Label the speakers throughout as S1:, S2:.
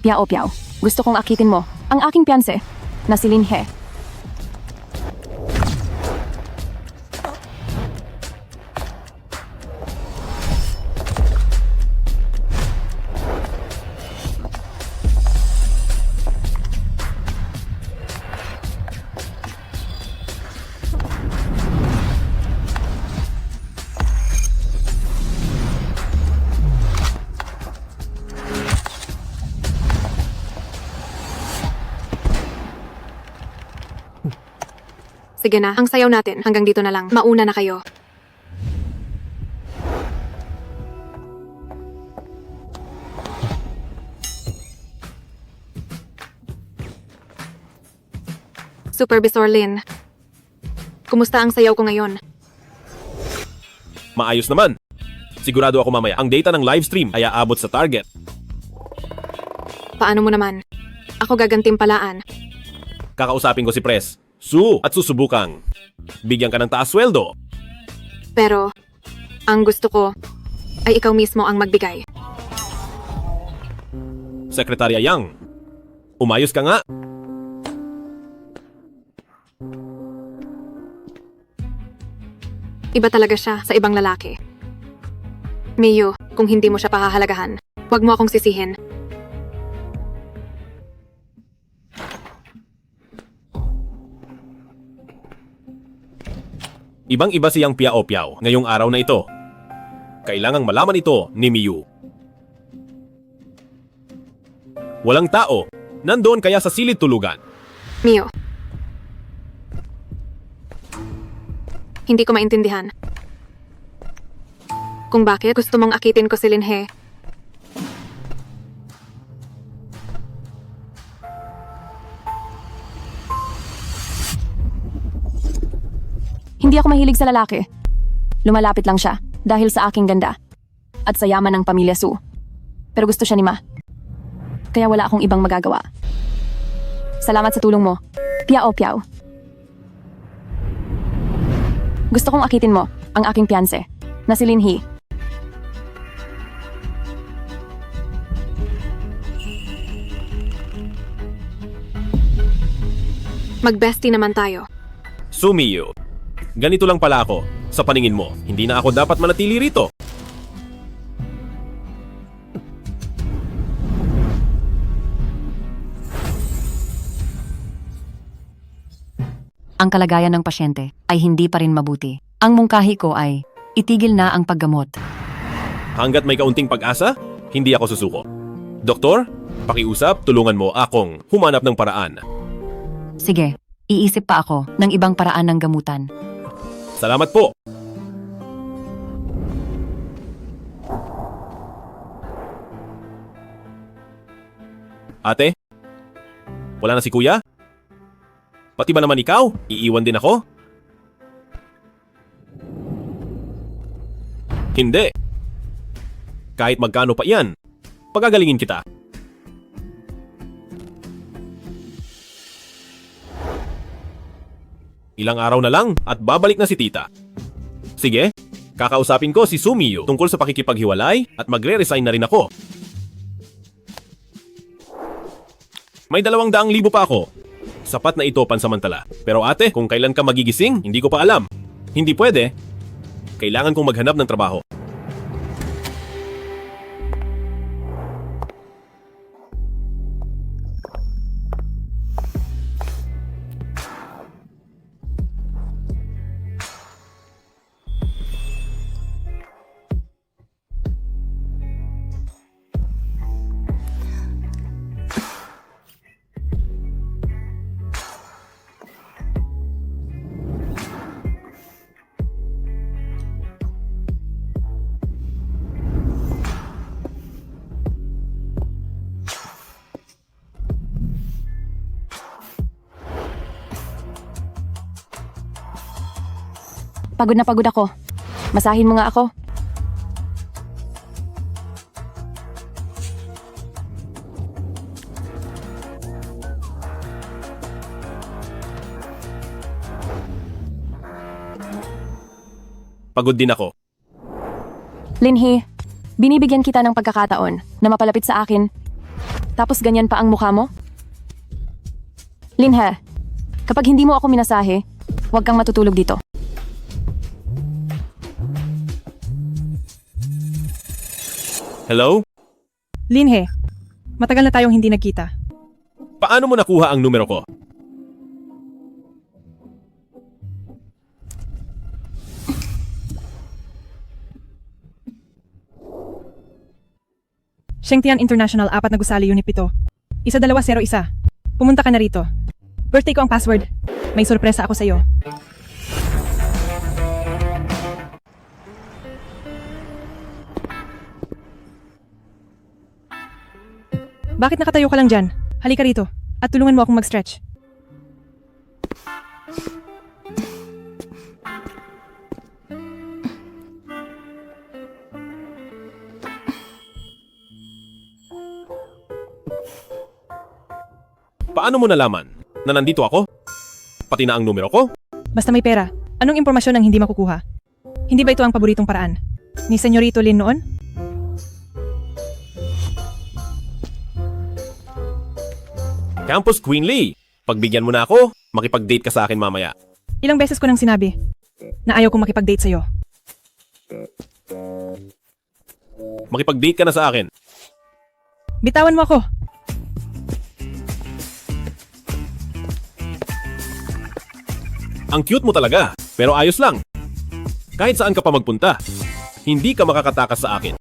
S1: Piao Piao, gusto kong akitin mo ang aking piyanse na si Lin He.
S2: Sige na, ang sayaw natin. Hanggang dito na lang. Mauna na kayo. Supervisor Lin, kumusta ang sayaw ko ngayon?
S3: Maayos naman. Sigurado ako mamaya ang data ng livestream ay aabot sa target.
S2: Paano mo naman? Ako gagantimpalaan.
S3: Kakausapin ko si Pres. At susubukang bigyan ka ng taas sweldo.
S2: Pero, ang gusto ko ay ikaw mismo ang magbigay.
S3: Sekretarya Yang, umayos ka nga.
S2: Iba talaga siya sa ibang lalaki. Miyu, kung hindi mo siya pahahalagahan, huwag mo akong sisihin.
S3: Ibang-iba siyang Piao Piao ngayong araw na ito. Kailangang malaman ito ni Miyu. Walang tao. Nandoon kaya sa silid tulugan.
S2: Miyu, hindi ko maintindihan kung bakit gusto mong akitin ko si Lin He.
S1: Hindi ako mahilig sa lalaki. Lumalapit lang siya dahil sa aking ganda at sa yaman ng pamilya Su. Pero gusto siya ni Ma. Kaya wala akong ibang magagawa. Salamat sa tulong mo, Piao Piao. Gusto kong akitin mo ang aking piyanse na si Lin He.
S2: Mag-bestie naman tayo.
S3: Miyu, ganito lang pala ako. Sa paningin mo, hindi na ako dapat manatili rito.
S4: Ang kalagayan ng pasyente ay hindi pa rin mabuti. Ang mungkahi ko ay itigil na ang paggamot.
S3: Hanggat may kaunting pag-asa, hindi ako susuko. Doktor, pakiusap, tulungan mo akong humanap ng paraan.
S4: Sige, iisip pa ako ng ibang paraan ng gamutan.
S3: Salamat po. Ate? Wala na si kuya? Pati ba naman ikaw? Iiwan din ako? Hindi. Kahit magkano pa yan, pagagalingin kita. Ilang araw na lang at babalik na si tita. Sige, kakausapin ko si Miyu tungkol sa pakikipaghiwalay at magre-resign na rin ako. May 200,000 pa ako. Sapat na ito pansamantala. Pero ate, kung kailan ka magigising, hindi ko pa alam. Hindi pwede. Kailangan kong maghanap ng trabaho.
S1: Pagod na pagod ako. Masahin mo nga ako.
S3: Pagod din ako.
S1: Lin He, binibigyan kita ng pagkakataon na mapalapit sa akin. Tapos ganyan pa ang mukha mo? Linhe, kapag hindi mo ako minasahe, huwag kang matutulog dito.
S3: Hello?
S5: Linhe, matagal na tayong hindi nagkita.
S3: Paano mo nakuha ang numero ko?
S5: Shengtian International 4 na gusali Unit 7. 1201. Pumunta ka na rito. Birthday ko ang password. May sorpresa ako sa'yo. Bakit nakatayo ka lang dyan? Halika rito at tulungan mo akong mag-stretch.
S3: Paano mo nalaman na nandito ako? Pati na ang numero ko?
S5: Basta may pera, anong impormasyon ang hindi makukuha? Hindi ba ito ang paboritong paraan? Ni Senyorito Lin noon?
S3: Campus Queen Lee, pagbigyan mo na ako, makipag-date ka sa akin mamaya.
S5: Ilang beses ko nang sinabi na ayaw kong makipag-date sa'yo.
S3: Makipag-date ka na sa akin.
S5: Bitawan mo ako!
S3: Ang cute mo talaga, pero ayos lang. Kahit saan ka pa magpunta, hindi ka makakatakas sa akin.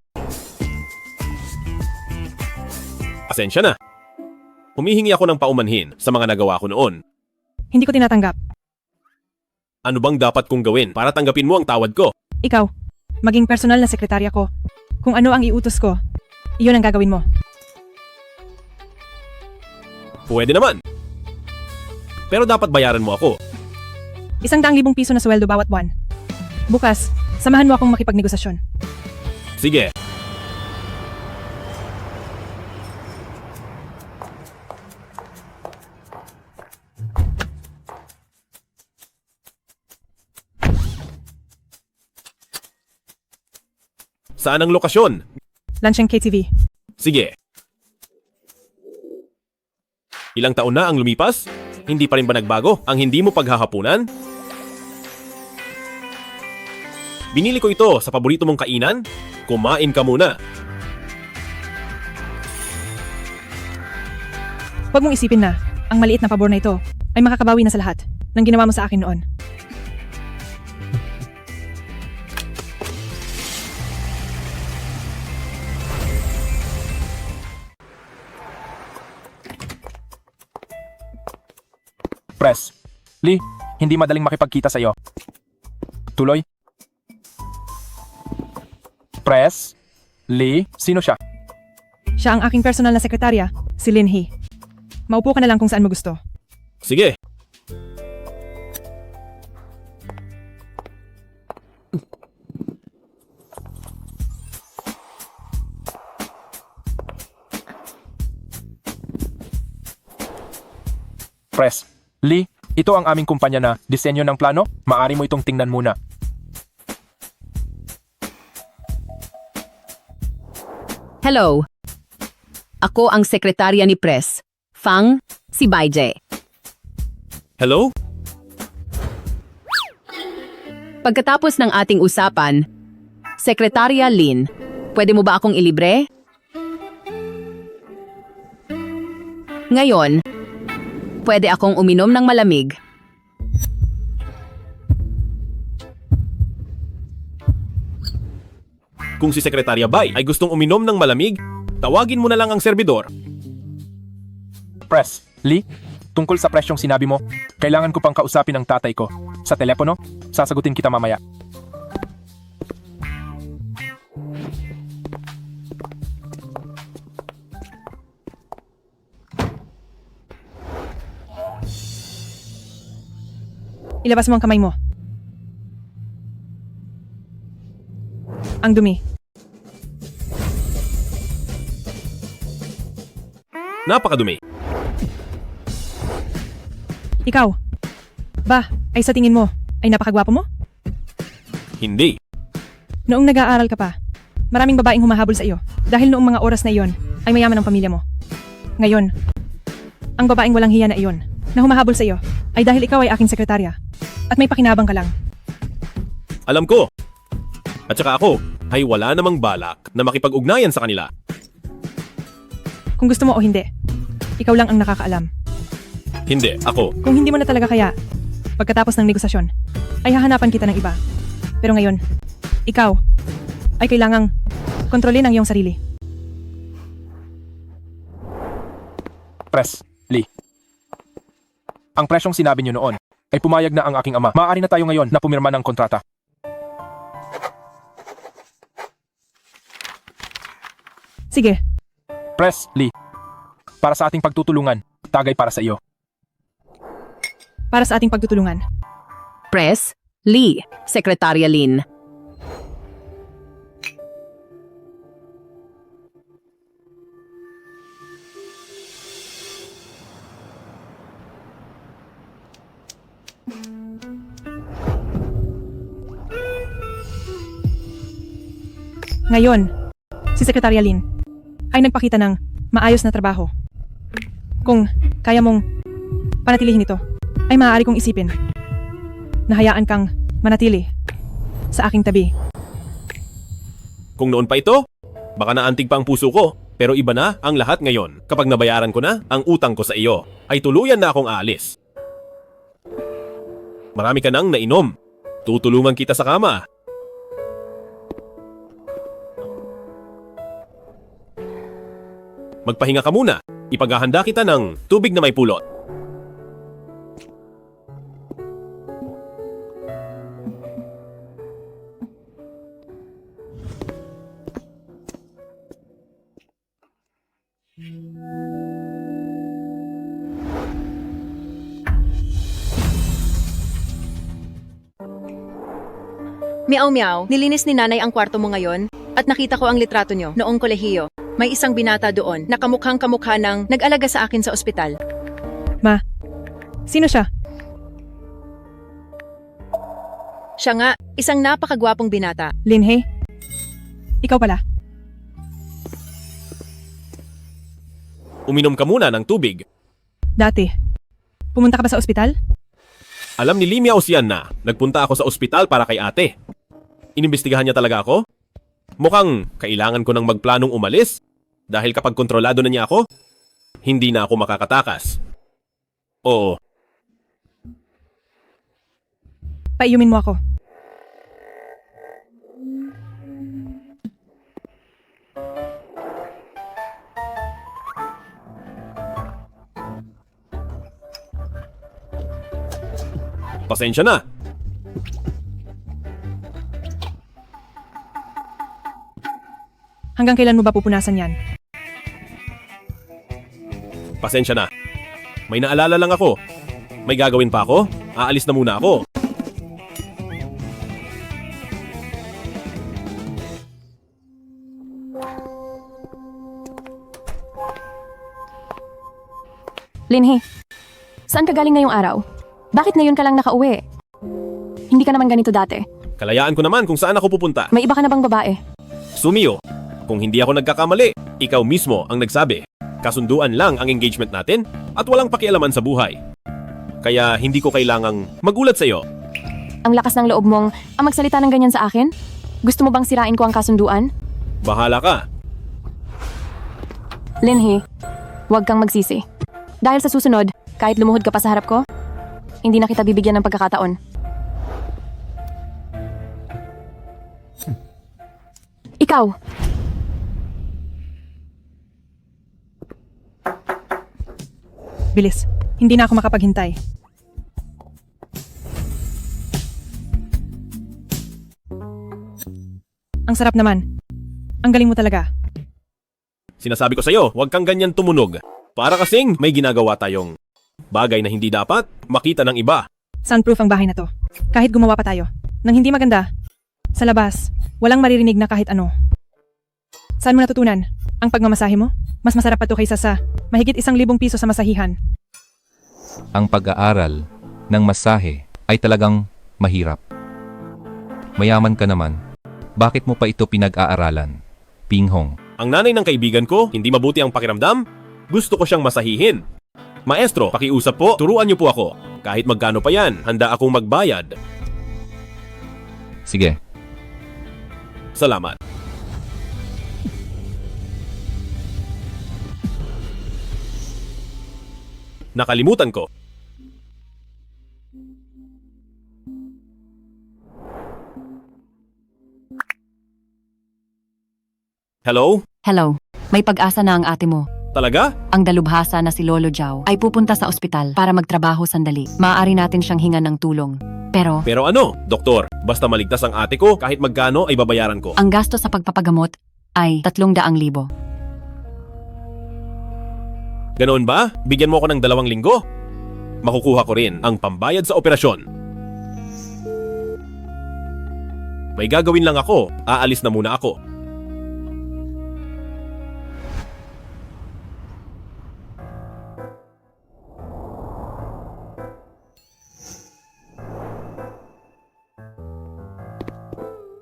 S3: Pasensya na. Humihingi ako ng paumanhin sa mga nagawa ko noon.
S5: Hindi ko tinatanggap.
S3: Ano bang dapat kong gawin para tanggapin mo ang tawad ko?
S5: Ikaw, maging personal na sekretarya ko. Kung ano ang iutos ko, iyon ang gagawin mo.
S3: Pwede naman. Pero dapat bayaran mo ako.
S5: 100,000 piso na sweldo bawat buwan. Bukas, samahan mo akong makipagnegosasyon.
S3: Sige. Saan ang lokasyon?
S5: Lansheng KTV.
S3: Sige. Ilang taon na ang lumipas? Hindi pa rin ba nagbago ang hindi mo paghahapunan? Binili ko ito sa paborito mong kainan? Kumain ka muna.
S5: Huwag mong isipin na, ang maliit na pabor na ito ay makakabawi na sa lahat ng ginawa mo sa akin noon.
S6: Press. Lee, hindi madaling makipagkita sa'yo. Tuloy. Press. Lee, sino siya?
S5: Siya ang aking personal na sekretarya, si Lin Hee. Maupo ka na lang kung saan mo gusto.
S3: Sige.
S6: Press. Lee, ito ang aming kumpanya na disenyo ng plano. Maari mo itong tingnan muna.
S7: Hello. Ako ang sekretarya ni Press. Fang, si Baije.
S3: Hello?
S7: Pagkatapos ng ating usapan, Sekretarya Lin, pwede mo ba akong ilibre? Ngayon, pwede akong uminom ng malamig.
S3: Kung si Sekretarya Bai ay gustong uminom ng malamig, tawagin mo na lang ang serbidor.
S6: Press. Lee, tungkol sa presyong sinabi mo, kailangan ko pang kausapin ang tatay ko. Sa telepono, sasagutin kita mamaya.
S5: Ilabas mo ang kamay mo. Ang dumi.
S3: Napakadumi.
S5: Ikaw. Ba, ay sa tingin mo, ay napakagwapo mo?
S3: Hindi.
S5: Noong nag-aaral ka pa, maraming babaeng humahabol sa iyo dahil noong mga oras na iyon ay mayaman ang pamilya mo. Ngayon, ang babaeng walang hiya na iyon, na humahabol sa iyo, ay dahil ikaw ay aking sekretarya. At may pakinabang ka lang.
S3: Alam ko. At saka ako ay wala namang balak na makipag-ugnayan sa kanila.
S5: Kung gusto mo o hindi, ikaw lang ang nakakaalam.
S3: Hindi, ako.
S5: Kung hindi mo na talaga kaya, pagkatapos ng negosasyon, ay hahanapan kita ng iba. Pero ngayon, ikaw ay kailangang kontrolin ang iyong sarili.
S6: Pres, Lee. Ang presyong sinabi niyo noon ay pumayag na ang aking ama. Maaari na tayo ngayon na pumirma ng kontrata.
S5: Sige,
S6: Pres, Lee. Para sa ating pagtutulungan, tagay para sa iyo.
S5: para sa ating pagtutulungan.
S7: Press, Lee, Sekretarya Lin.
S5: Ngayon, si Sekretarya Lin ay nagpakita ng maayos na trabaho. Kung kaya mong panatilihin ito, ay maaari kong isipin na hayaan kang manatili sa aking tabi.
S3: Kung noon pa ito, baka naantig pa ang puso ko. Pero iba na ang lahat ngayon. Kapag nabayaran ko na ang utang ko sa iyo, ay tuluyan na akong aalis. Marami ka nang nainom. Tutulungan kita sa kama. Magpahinga ka muna. Ipaghahanda kita ng tubig na may pulot.
S8: Meow meow, nilinis ni nanay ang kwarto mo ngayon at nakita ko ang litrato nyo noong kolehiyo. May isang binata doon na kamukhang kamukha ng nag-alaga sa akin sa ospital.
S5: Ma, sino siya?
S8: Siya nga, isang napakagwapong binata.
S5: Linhe? Ikaw pala.
S3: Uminom ka muna ng tubig.
S5: Dati, pumunta ka ba sa ospital?
S3: Alam ni Limia Osian na nagpunta ako sa ospital para kay ate. Inimbestigahan niya talaga ako? Mukhang kailangan ko nang magplanong umalis dahil kapag kontrolado na niya ako, hindi na ako makakatakas. Oo,
S5: Paiumin mo ako.
S3: pasensya na.
S5: Hanggang kailan mo ba pupunasan yan?
S3: Pasensya na. May naalala lang ako. May gagawin pa ako? Aalis na muna ako.
S1: Linhe, saan ka galing ngayong araw? Bakit ngayon ka lang nakauwi? Hindi ka naman ganito dati.
S3: Kalayaan ko naman kung saan ako pupunta.
S1: May iba ka na bang babae?
S3: Sumio, kung hindi ako nagkakamali, ikaw mismo ang nagsabi. Kasunduan lang ang engagement natin at walang pakialaman sa buhay. Kaya hindi ko kailangang magulat sa iyo.
S1: Ang lakas ng loob mong ang magsalita ng ganyan sa akin? Gusto mo bang sirain ko ang kasunduan?
S3: Bahala ka.
S1: Linhe, huwag kang magsisi. Dahil sa susunod, kahit lumuhod ka pa sa harap ko, hindi na kita bibigyan ng pagkakataon. Ikaw!
S5: Bilis, hindi na ako makapaghintay. Ang sarap naman. Ang galing mo talaga.
S3: Sinasabi ko sa iyo, huwag kang ganyan tumunog. Para kasing may ginagawa tayong bagay na hindi dapat makita ng iba.
S5: Soundproof ang bahay na to. Kahit gumawa pa tayo ng hindi maganda, sa labas, walang maririnig na kahit ano. Saan mo natutunan? Ang pagmamasahe mo? Mas masarap pa to kaysa sa mahigit 1,000 piso sa masahihan.
S9: Ang pag-aaral ng masahe ay talagang mahirap. Mayaman ka naman. Bakit mo pa ito pinag-aaralan? Pinghong.
S3: Ang nanay ng kaibigan ko, hindi mabuti ang pakiramdam, Gusto ko siyang masahihin. Maestro, pakiusap po, turuan niyo po ako. Kahit magkano pa yan, handa akong magbayad.
S9: Sige,
S3: Salamat. Nakalimutan ko. Hello?
S4: Hello, may pag-asa na ang ate mo.
S3: Talaga?
S4: Ang dalubhasa na si Lolo Jao ay pupunta sa ospital para magtrabaho sandali. Maaari natin siyang hingan ng tulong. Pero,
S3: Pero ano, doktor, basta maligtas ang ate ko, kahit magkano ay babayaran ko.
S4: ang gasto sa pagpapagamot ay 300,000.
S3: Ganoon ba? Bigyan mo ako ng 2 linggo. Makukuha ko rin ang pambayad sa operasyon. May gagawin lang ako, aalis na muna ako.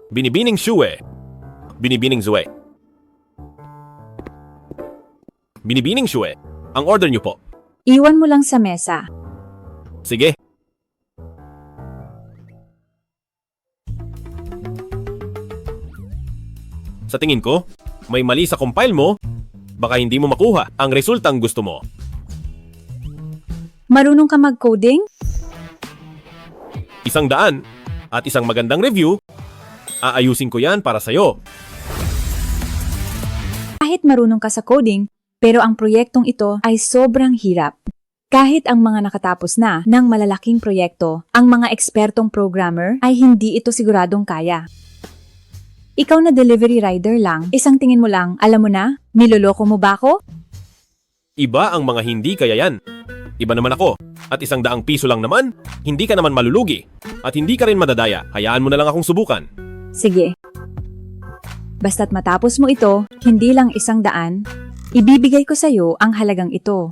S3: Binibining Shue. Binibining Zue. Binibining Shue. Ang order niyo po.
S10: Iwan mo lang sa mesa.
S3: Sige. Sa tingin ko, may mali sa compile mo. Baka hindi mo makuha ang resultang gusto mo.
S10: Marunong ka mag-coding?
S3: 100 at isang magandang review. Aayusin ko yan para sa'yo.
S10: Kahit marunong ka sa coding, pero ang proyektong ito ay sobrang hirap. Kahit ang mga nakatapos na ng malalaking proyekto, ang mga ekspertong programmer ay hindi ito siguradong kaya. Ikaw na delivery rider lang, isang tingin mo lang, alam mo na, niloloko mo ba ako?
S3: Iba ang mga hindi kaya yan. Iba naman ako. At 100 piso lang naman, hindi ka naman malulugi. At hindi ka rin madadaya. Hayaan mo na lang akong subukan.
S10: Sige. Basta't matapos mo ito, hindi lang 100, ibibigay ko sa'yo ang halagang ito.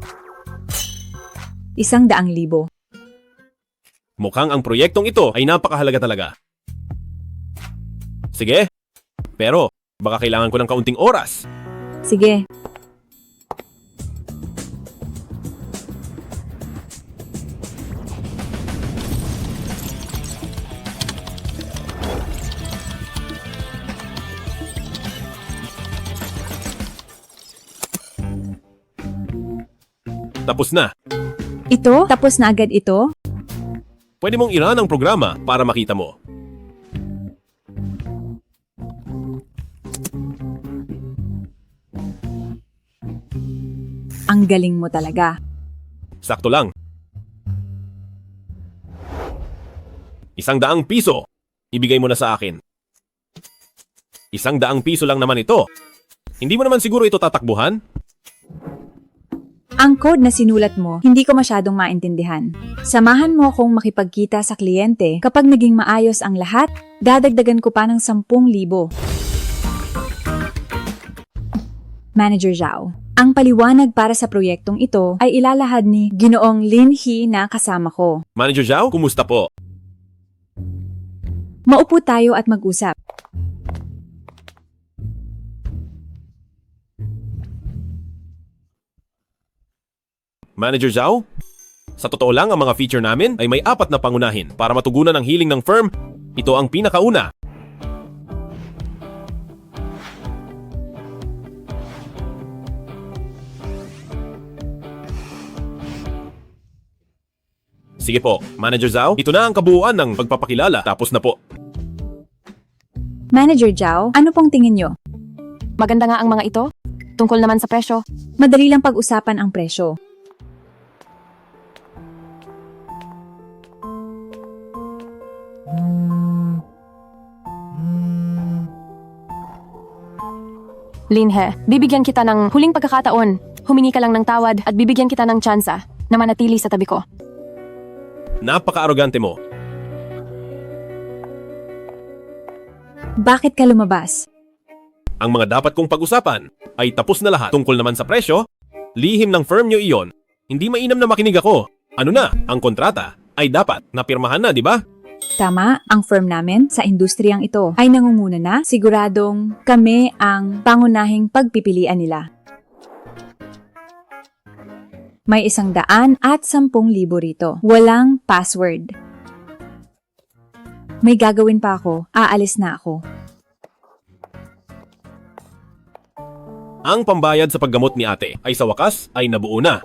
S10: 100,000.
S3: Mukhang ang proyektong ito ay napakahalaga talaga. Sige. Pero, baka kailangan ko ng kaunting oras.
S10: Sige.
S3: Tapos na.
S10: Ito? Tapos na agad ito?
S3: Pwede mong i-run ang programa para makita mo.
S10: Ang galing mo talaga.
S3: Sakto lang. 100 piso. Ibigay mo na sa akin. 100 piso lang naman ito. Hindi mo naman siguro ito tatakbuhan?
S10: Ang code na sinulat mo, hindi ko masyadong maintindihan. Samahan mo akong makipagkita sa kliyente. Kapag naging maayos ang lahat, dadagdagan ko pa ng 10,000. Manager Zhao, ang paliwanag para sa proyektong ito ay ilalahad ni Ginoong Lin He na kasama ko.
S3: Manager Zhao, kumusta po?
S10: Maupo tayo at mag-usap.
S3: Manager Zhao? Sa totoo lang, ang mga feature namin ay may 4 na pangunahin para matugunan ang hiling ng firm. Ito ang pinakauna. Sige po, Manager Zhao, ito na ang kabuuan ng pagpapakilala. Tapos na po.
S10: Manager Zhao, ano pong tingin nyo?
S1: Maganda nga ang mga ito. Tungkol naman sa presyo.
S10: Madali lang pag-usapan ang presyo.
S1: Linhe, bibigyan kita ng huling pagkakataon. Humingi ka lang ng tawad at bibigyan kita ng tsansa na manatili sa tabi ko.
S3: Napaka-arogante mo.
S10: Bakit ka lumabas?
S3: Ang mga dapat kong pag-usapan ay tapos na lahat. Tungkol naman sa presyo, lihim ng firm nyo iyon. Hindi mainam na makinig ako. Ano na, ang kontrata ay dapat napirmahan na, di ba?
S10: Tama, ang firm namin sa industriyang ito ay nangunguna na, siguradong kami ang pangunahing pagpipilian nila. May 110,000 rito. Walang password. May gagawin pa ako. Aalis na ako.
S3: Ang pambayad sa paggamot ni ate ay sa wakas ay nabuo na.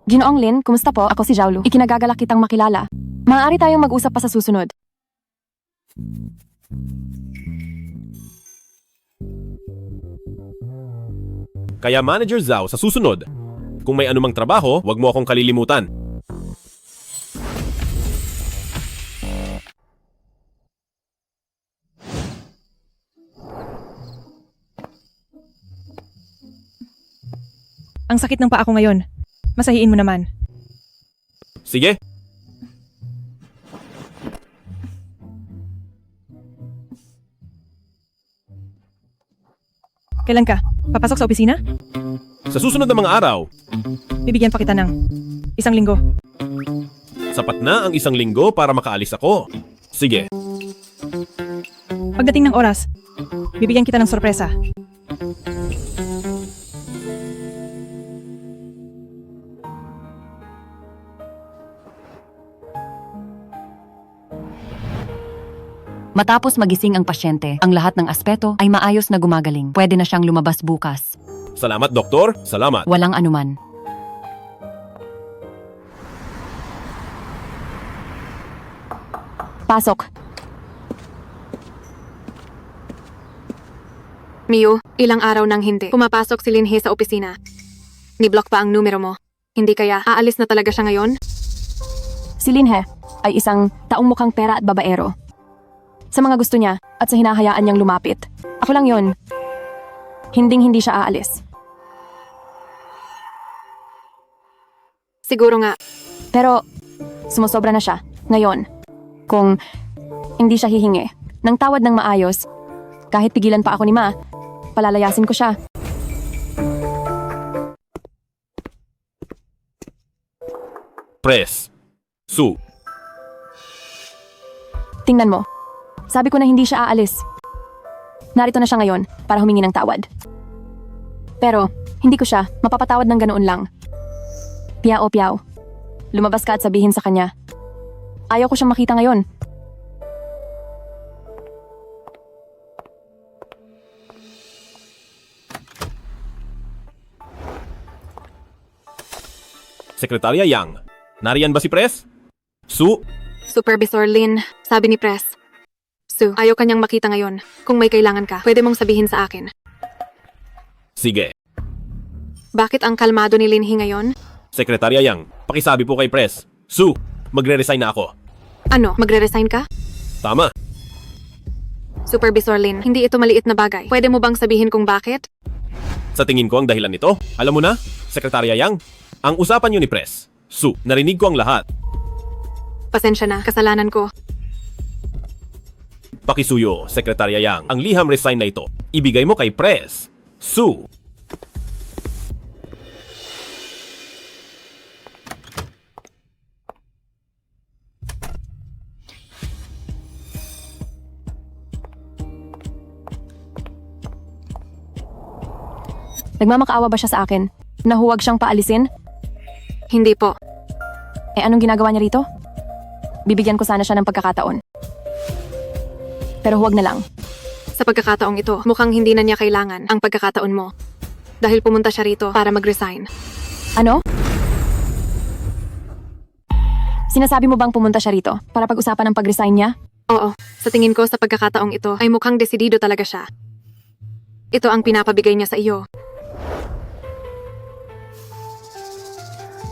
S1: Ginoong Lin, kumusta po? Ako si Jiaolu. Ikinagagalak kitang makilala. Maaari tayong mag-usap pa sa susunod.
S3: Kaya Manager Zhao sa susunod, kung may anumang trabaho, wag mo akong kalilimutan.
S5: Ang sakit ng paa ko ngayon. Masahiin mo naman.
S3: Sige.
S5: Kailan ka? Papasok sa opisina?
S3: Sa susunod na mga araw,
S5: Bibigyan pa kita ng 1 linggo.
S3: sapat na ang 1 linggo para makaalis ako. Sige.
S5: Pagdating ng oras, bibigyan kita ng sorpresa.
S4: Matapos magising ang pasyente, ang lahat ng aspeto ay maayos na gumagaling. Pwede na siyang lumabas bukas.
S3: Salamat, Doktor. Salamat.
S4: Walang anuman.
S1: Pasok.
S2: Miu, ilang araw nang hindi. Pumapasok si Linhe sa opisina. Ni-block pa ang numero mo. Hindi kaya aalis na talaga siya ngayon?
S1: Si Linhe ay isang taong mukhang pera at babaero. Sa mga gusto niya at sa hinahayaan niyang lumapit. Ako lang yon. Hinding-hindi siya aalis.
S2: Siguro nga.
S1: Pero sumusobra na siya ngayon. Kung hindi siya hihingi ng tawad ng maayos, kahit pigilan pa ako ni Ma, palalayasin ko siya.
S3: Press. Su.
S1: Tingnan mo. Sabi ko na hindi siya aalis. Narito na siya ngayon para humingi ng tawad. Pero hindi ko siya mapapatawad ng ganoon lang. Piao, Piao. Lumabas ka at sabihin sa kanya. Ayaw ko siyang makita ngayon.
S3: Sekretarya Yang. Nariyan ba si Press? Su.
S2: Supervisor Lin, sabi ni Press. Su, ayaw kanyang makita ngayon. Kung may kailangan ka, pwede mong sabihin sa akin.
S3: Sige.
S2: Bakit ang kalmado ni Linhe ngayon?
S3: Sekretarya Yang, pakisabi po kay Press. Su, magre-resign na ako.
S2: Ano, magre-resign ka?
S3: Tama.
S2: Supervisor Lin, hindi ito maliit na bagay. Pwede mo bang sabihin kung bakit?
S3: Sa tingin ko ang dahilan nito, alam mo na, Sekretarya Yang, ang usapan niyo ni Press. Su, narinig ko ang lahat.
S2: Pasensya na, kasalanan ko.
S3: Pakisuyo, Sekretarya Yang, ang liham resign na ito. Ibigay mo kay Press. Su.
S1: Nagmamakaawa ba siya sa akin? Na huwag siyang paalisin?
S2: Hindi po.
S1: Eh anong ginagawa niya rito? Bibigyan ko sana siya ng pagkakataon. Pero huwag na lang.
S2: Sa pagkakataong ito, mukhang hindi na niya kailangan ang pagkakataon mo. Dahil pumunta siya rito para mag-resign.
S1: Ano? Sinasabi mo bang pumunta siya rito para pag-usapan ang pag-resign niya?
S2: Oo, sa tingin ko sa pagkakataong ito ay mukhang desidido talaga siya. Ito ang pinapabigay niya sa iyo.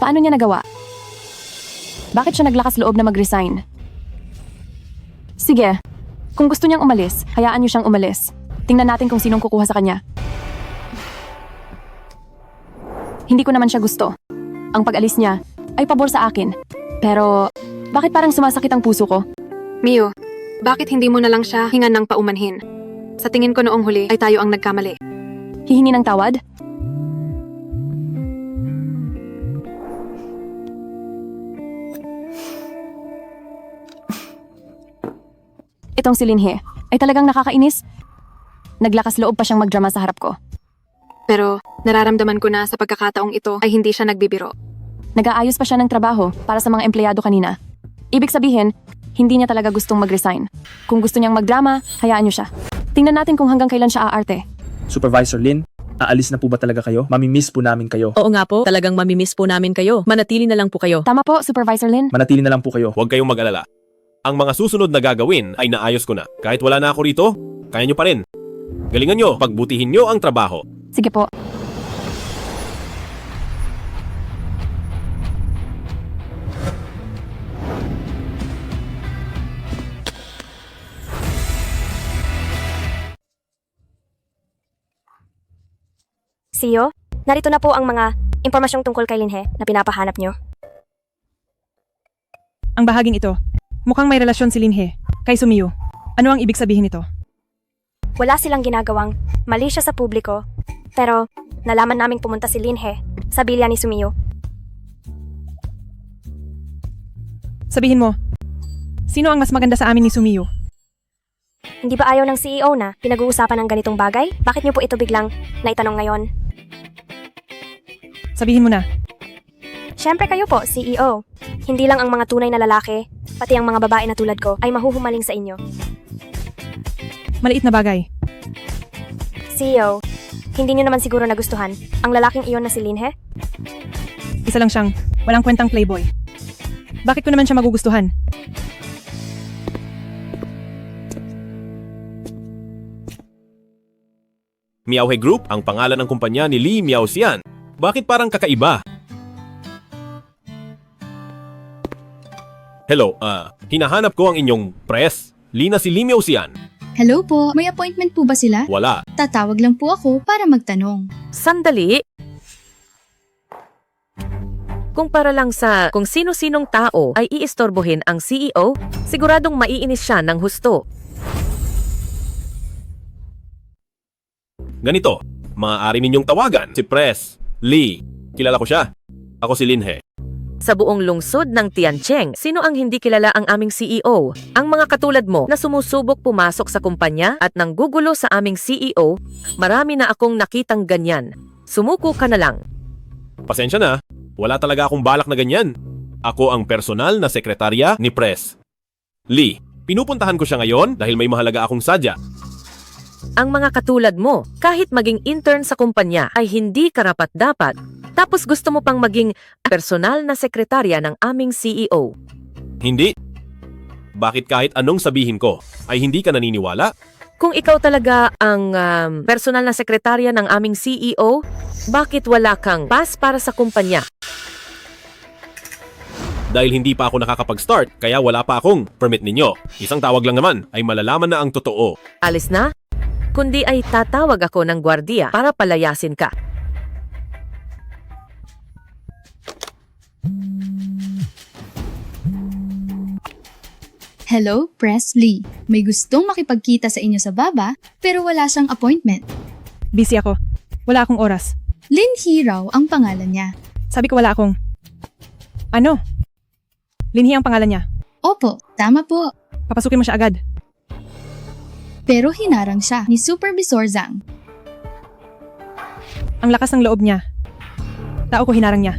S1: Paano niya nagawa? Bakit siya naglakas loob na mag-resign? Sige, kung gusto niyang umalis, hayaan niyo siyang umalis. Tingnan natin kung sinong kukuha sa kanya. Hindi ko naman siya gusto. Ang pag-alis niya ay pabor sa akin. Pero, bakit parang sumasakit ang puso ko?
S2: Mio, bakit hindi mo na lang siya hingan ng paumanhin? Sa tingin ko noong huli ay tayo ang nagkamali.
S1: Hihingi ng tawad? Itong si Linhe ay talagang nakakainis. Naglakas loob pa siyang magdrama sa harap ko.
S2: Pero nararamdaman ko na sa pagkakataong ito ay hindi siya nagbibiro.
S1: Nag-aayos pa siya ng trabaho para sa mga empleyado kanina. Ibig sabihin, hindi niya talaga gustong mag-resign. Kung gusto niyang magdrama, hayaan niyo siya. Tingnan natin kung hanggang kailan siya aarte.
S11: Supervisor Lin, aalis na po ba talaga kayo? Mamimiss po namin kayo.
S12: Oo nga po, talagang mamimiss po namin kayo. Manatili na lang po kayo.
S1: Tama po, Supervisor Lin.
S11: Manatili na lang po kayo.
S3: Huwag kayong mag-alala. Ang mga susunod na gagawin ay naayos ko na. Kahit wala na ako rito, kaya nyo pa rin. Galingan nyo, pagbutihin nyo ang trabaho.
S1: Sige po.
S13: CEO, narito na po ang mga impormasyong tungkol kay Linhe na pinapahanap nyo.
S5: Ang bahaging ito, mukhang may relasyon si Linhe kay Sumiyu. Ano ang ibig sabihin nito?
S13: Wala silang ginagawang mali siya sa publiko, pero nalaman naming pumunta si Linhe sa bilya ni Sumiyu.
S5: Sabihin mo, sino ang mas maganda sa amin ni Sumiyu?
S13: Hindi ba ayaw ng CEO na pinag-uusapan ng ganitong bagay? Bakit nyo po ito biglang naitanong ngayon?
S5: Sabihin mo na.
S13: Siyempre kayo po, CEO. Hindi lang ang mga tunay na lalaki, pati ang mga babae na tulad ko ay mahuhumaling sa inyo.
S5: Maliit na bagay.
S13: CEO, hindi nyo naman siguro nagustuhan ang lalaking iyon na si Linhe?
S5: Isa lang siyang walang kwentang playboy. Bakit ko naman siya magugustuhan?
S3: Miaohe Group ang pangalan ng kumpanya ni Lee Miaosian. Bakit parang kakaiba? Hello, hinahanap ko ang inyong press. Lee na si Lee Miaosian.
S14: Hello po, may appointment po ba sila?
S3: Wala.
S14: Tatawag lang po ako para magtanong.
S12: Sandali. Kung para lang sa kung sino-sinong tao ay iistorbohin ang CEO, siguradong maiinis siya ng husto.
S3: Ganito, maaari ninyong tawagan si Press Lee. Kilala ko siya. Ako si Linhe.
S12: Sa buong lungsod ng Tiancheng, sino ang hindi kilala ang aming CEO? Ang mga katulad mo na sumusubok pumasok sa kumpanya at nanggugulo sa aming CEO, marami na akong nakitang ganyan. Sumuko ka na lang.
S3: Pasensya na, wala talaga akong balak na ganyan. Ako ang personal na sekretarya ni Press Lee. Pinupuntahan ko siya ngayon dahil may mahalaga akong sadya.
S12: Ang mga katulad mo, kahit maging intern sa kumpanya ay hindi karapat-dapat, tapos gusto mo pang maging personal na sekretarya ng aming CEO.
S3: Hindi. Bakit kahit anong sabihin ko ay hindi ka naniniwala?
S12: Kung ikaw talaga ang personal na sekretarya ng aming CEO, bakit wala kang pass para sa kumpanya?
S3: Dahil hindi pa ako nakakapag-start, kaya wala pa akong permit ninyo. Isang tawag lang naman ay malalaman na ang totoo.
S12: Alis na? Kundi ay tatawag ako ng gwardiya para palayasin ka.
S14: Hello, Press Lee. May gustong makipagkita sa inyo sa baba, pero wala siyang appointment.
S5: Busy ako. Wala akong oras.
S14: Linhe raw ang pangalan niya.
S5: Sabi ko wala akong... Ano? Linhe ang pangalan niya.
S14: Opo, tama po.
S5: Papasukin mo siya agad.
S14: Pero hinarang siya ni Supervisor Zhang.
S5: Ang lakas ng loob niya. Tao ko hinarang niya.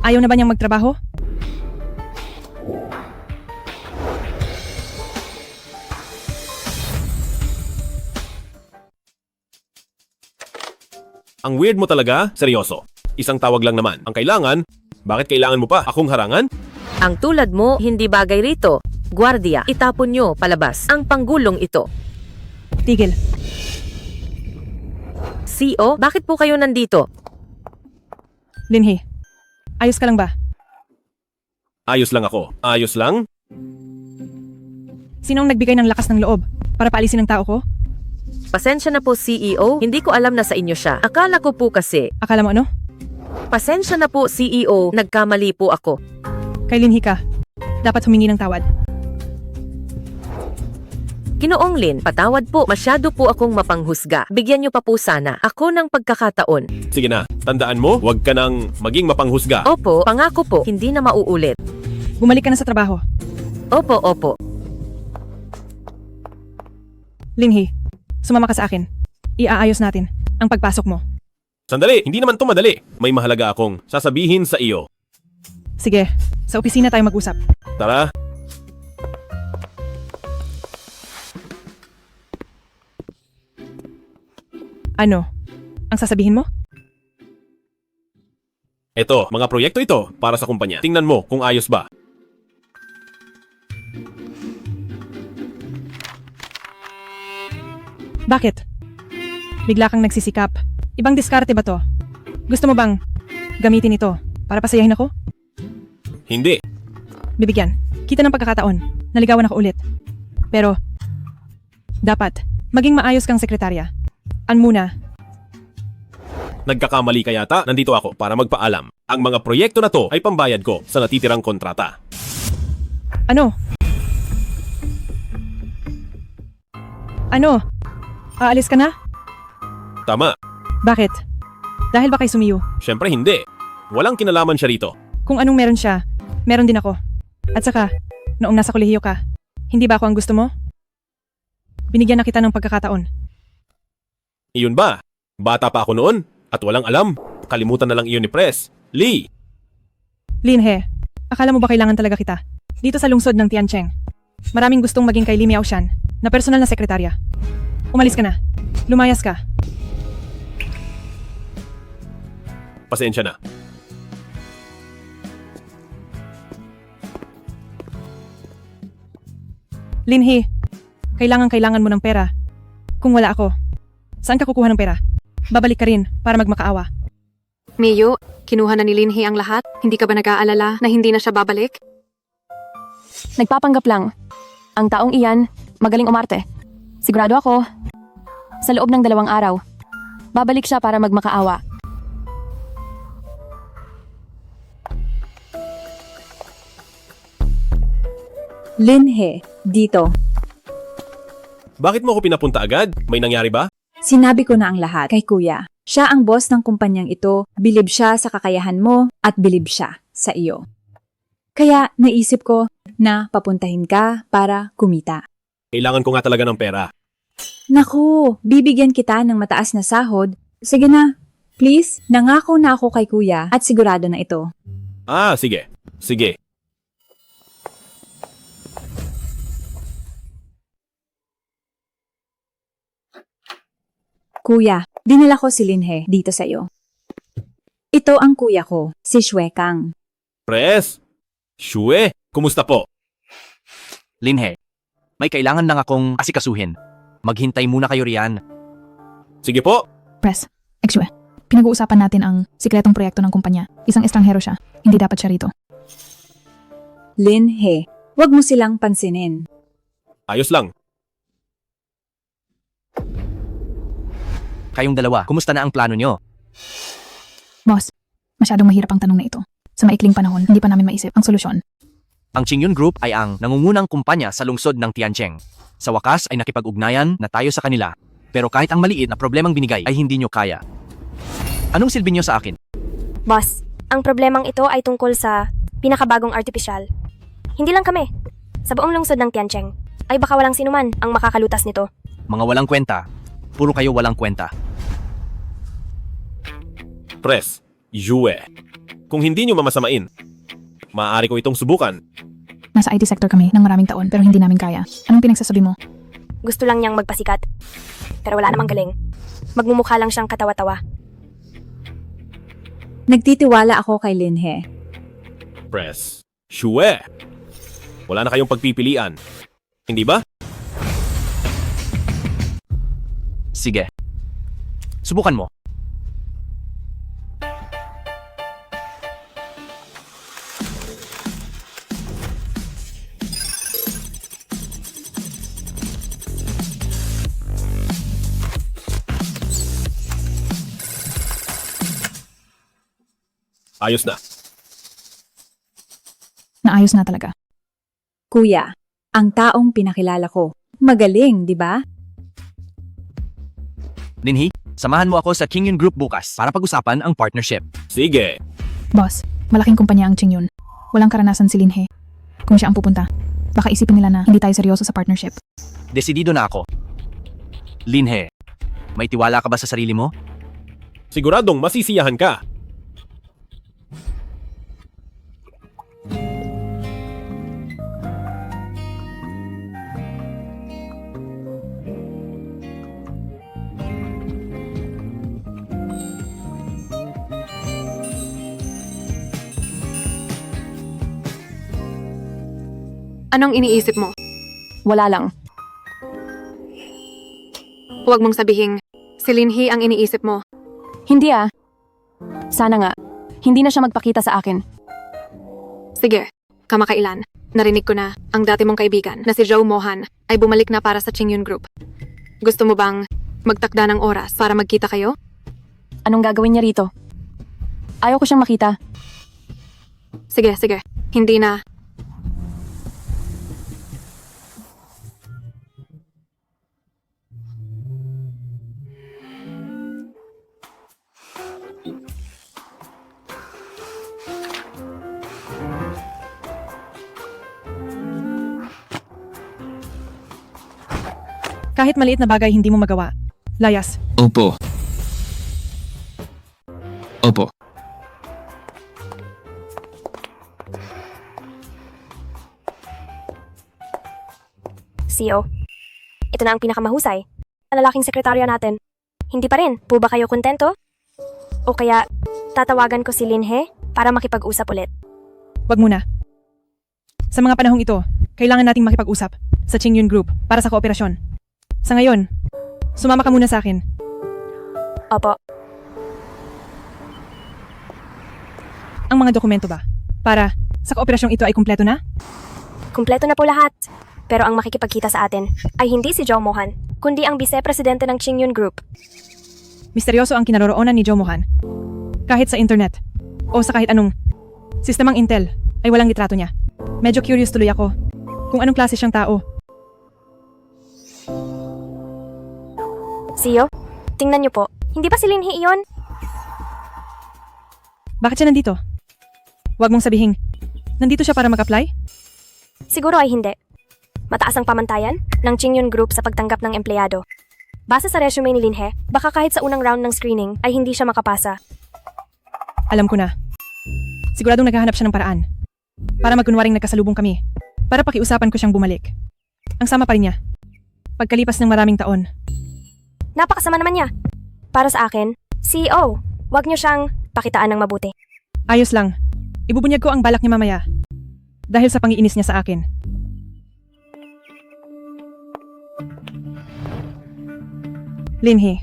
S5: Ayaw na ba niyang magtrabaho?
S3: Ang weird mo talaga, seryoso. Isang tawag lang naman. Ang kailangan, bakit kailangan mo pa akong harangan?
S12: Ang tulad mo, hindi bagay rito. Gwardiya, itapon nyo palabas ang panggulong ito.
S5: Tigil.
S12: CEO, bakit po kayo nandito?
S5: Linhe, ayos ka lang ba?
S3: Ayos lang ako. Ayos lang?
S5: Sinong nagbigay ng lakas ng loob para paalisin ang tao ko?
S12: Pasensya na po CEO, hindi ko alam na sa inyo siya. Akala ko po kasi.
S5: Akala mo ano?
S12: Pasensya na po CEO, nagkamali po ako.
S5: Kay Linhe ka. Dapat humingi ng tawad.
S12: Ginoong Lin, patawad po, masyado po akong mapanghusga. Bigyan niyo pa po sana ako ng pagkakataon.
S3: Sige na, tandaan mo, huwag ka nang maging mapanghusga.
S12: Opo, pangako po, hindi na mauulit.
S5: Bumalik ka na sa trabaho.
S12: Opo, opo.
S5: Linhee, sumama ka sa akin. Iaayos natin ang pagpasok mo.
S3: Sandali, hindi naman to madali. May mahalaga akong sasabihin sa iyo.
S5: Sige, sa opisina tayo mag-usap.
S3: Tara.
S5: Ano? Ang sasabihin mo?
S3: Eto, mga proyekto ito para sa kumpanya. Tingnan mo kung ayos ba.
S5: Bakit? Bigla kang nagsisikap. Ibang diskarte ba to? Gusto mo bang gamitin ito para pasayahin ako?
S3: Hindi.
S5: Bibigyan. Kita ng pagkakataon. Naligawan ako ulit. Pero, dapat, maging maayos kang sekretarya. Muna.
S3: Nagkakamali ka yata, nandito ako para magpaalam. Ang mga proyekto na to ay pambayad ko sa natitirang kontrata.
S5: Ano? Ano? Aalis ka na?
S3: Tama.
S5: Bakit? Dahil ba kay Sumiyu?
S3: Siyempre hindi. Walang kinalaman siya rito.
S5: Kung anong meron siya, meron din ako. At saka, noong nasa kolehiyo ka, hindi ba ako ang gusto mo? Binigyan na kita ng pagkakataon.
S3: Iyon ba? Bata pa ako noon at walang alam. Kalimutan na lang iyon ni Pres. Lee!
S5: Linhee, akala mo ba kailangan talaga kita? Dito sa lungsod ng Tiancheng. Maraming gustong maging kay Li Miaoshan na personal na sekretarya. Umalis ka na. Lumayas ka.
S3: Pasensya na.
S5: Linhee, kailangan mo ng pera. Kung wala ako, saan ka kukuha ng pera? Babalik ka rin para magmakaawa.
S2: Miyu, kinuha na ni Linhee ang lahat? Hindi ka ba nag-aalala na hindi na siya babalik?
S1: Nagpapanggap lang. Ang taong iyan, magaling umarte. Sigurado ako, sa loob ng 2 araw, babalik siya para magmakaawa.
S10: Linhee, dito.
S3: Bakit mo ako pinapunta agad? May nangyari ba?
S10: Sinabi ko na ang lahat kay kuya. Siya ang boss ng kumpanyang ito, bilib siya sa kakayahan mo at bilib siya sa iyo. Kaya naisip ko na papuntahin ka para kumita.
S3: Kailangan ko nga talaga ng pera.
S10: Naku, bibigyan kita ng mataas na sahod. Sige na, please, nangako na ako kay kuya at sigurado na ito.
S3: Ah, sige. Sige.
S10: Kuya, dinala ko si Linhee dito sa iyo. Ito ang kuya ko, si Shue Kang.
S3: Pres! Shue! Kumusta po?
S15: Linhee, may kailangan lang akong asikasuhin. Maghintay muna kayo riyan.
S3: Sige po!
S16: Pres, Exue, pinag-uusapan natin ang sikretong proyekto ng kumpanya. Isang estranghero siya. Hindi dapat siya rito.
S10: Linhee, wag mo silang pansinin.
S3: Ayos lang.
S15: Kayong dalawa, kumusta na ang plano nyo?
S16: Boss, masyadong mahirap ang tanong na ito. Sa maikling panahon, hindi pa namin maisip ang solusyon.
S15: Ang Qingyun Group ay ang nangungunang kumpanya sa lungsod ng Tiancheng. Sa wakas ay nakipag-ugnayan na tayo sa kanila. Pero kahit ang maliit na problemang binigay ay hindi nyo kaya. Anong silbi nyo sa akin?
S13: Boss, ang problemang ito ay tungkol sa pinakabagong artificial. Hindi lang kami. Sa buong lungsod ng Tiancheng, ay baka walang sinuman ang makakalutas nito.
S15: Mga walang kwenta. Puro kayo walang kwenta.
S3: Pres, Yue. Kung hindi nyo mamasamain, maaari ko itong subukan.
S16: Nasa IT sector kami ng maraming taon pero hindi namin kaya. Anong pinagsasabi mo?
S13: Gusto lang niyang magpasikat. Pero wala namang galing. Magmumukha lang siyang katawa-tawa.
S10: Nagtitiwala ako kay Linhee.
S3: Pres, Shue. Wala na kayong pagpipilian. Hindi ba?
S15: Sige. Subukan mo.
S3: Ayos na.
S16: Naayos na talaga.
S10: Kuya, ang taong pinakilala ko. Magaling, di ba?
S15: Linhee, samahan mo ako sa Qingyun Group bukas para pag-usapan ang partnership.
S3: Sige.
S16: Boss, malaking kumpanya ang Qingyun. Walang karanasan si Linhee. Kung siya ang pupunta, baka isipin nila na hindi tayo seryoso sa partnership.
S15: Desidido na ako. Linhe, may tiwala ka ba sa sarili mo?
S3: Siguradong masisiyahan ka.
S2: Anong iniisip mo?
S1: Wala lang.
S2: Huwag mong sabihing, si Linhee ang iniisip mo.
S1: Hindi ah. Sana nga, hindi na siya magpakita sa akin.
S2: Sige, kamakailan. Narinig ko na ang dati mong kaibigan na si Joe Mohan ay bumalik na para sa Chingyun Group. Gusto mo bang magtakda ng oras para magkita kayo?
S1: Anong gagawin niya rito? Ayaw ko siyang makita.
S2: Sige, hindi na.
S5: Kahit maliit na bagay hindi mo magawa. Layas.
S11: Opo. Opo.
S13: CEO, ito na ang pinakamahusay. Ang lalaking sekretarya natin. Hindi pa rin, po ba kayo kontento? O kaya, tatawagan ko si Linhee para makipag-usap ulit.
S5: Wag muna. Sa mga panahong ito, kailangan nating makipag-usap sa Chingyun Group para sa kooperasyon. Sa ngayon, sumama ka muna sa akin.
S13: Opo.
S5: Ang mga dokumento ba? Para sa kooperasyong ito ay kumpleto na?
S13: Kumpleto na po lahat. Pero ang makikipagkita sa atin ay hindi si Joe Mohan, kundi ang vice-presidente ng Chingyun Group.
S5: Misteryoso ang kinaroroonan ni Joe Mohan. Kahit sa internet o sa kahit anong sistemang Intel ay walang litrato niya. Medyo curious tuloy ako kung anong klase siyang tao.
S13: CEO, tingnan niyo po. Hindi ba si Linhee iyon?
S5: Bakit siya nandito? Huwag mong sabihing, nandito siya para mag-apply?
S13: Siguro ay hindi. Mataas ang pamantayan ng Chingyun Group sa pagtanggap ng empleyado. Base sa resume ni Linhee, baka kahit sa unang round ng screening ay hindi siya makapasa.
S5: Alam ko na. Siguradong naghahanap siya ng paraan. Para magkunwaring nagkasalubong kami. Para pakiusapan ko siyang bumalik. Ang sama pa rin niya. Pagkalipas ng maraming taon.
S13: Napakasama naman niya. Para sa akin, CEO, wag niyo siyang pakitaan ng mabuti.
S5: Ayos lang. Ibubunyag ko ang balak niya mamaya. Dahil sa pangiinis niya sa akin. Linhee,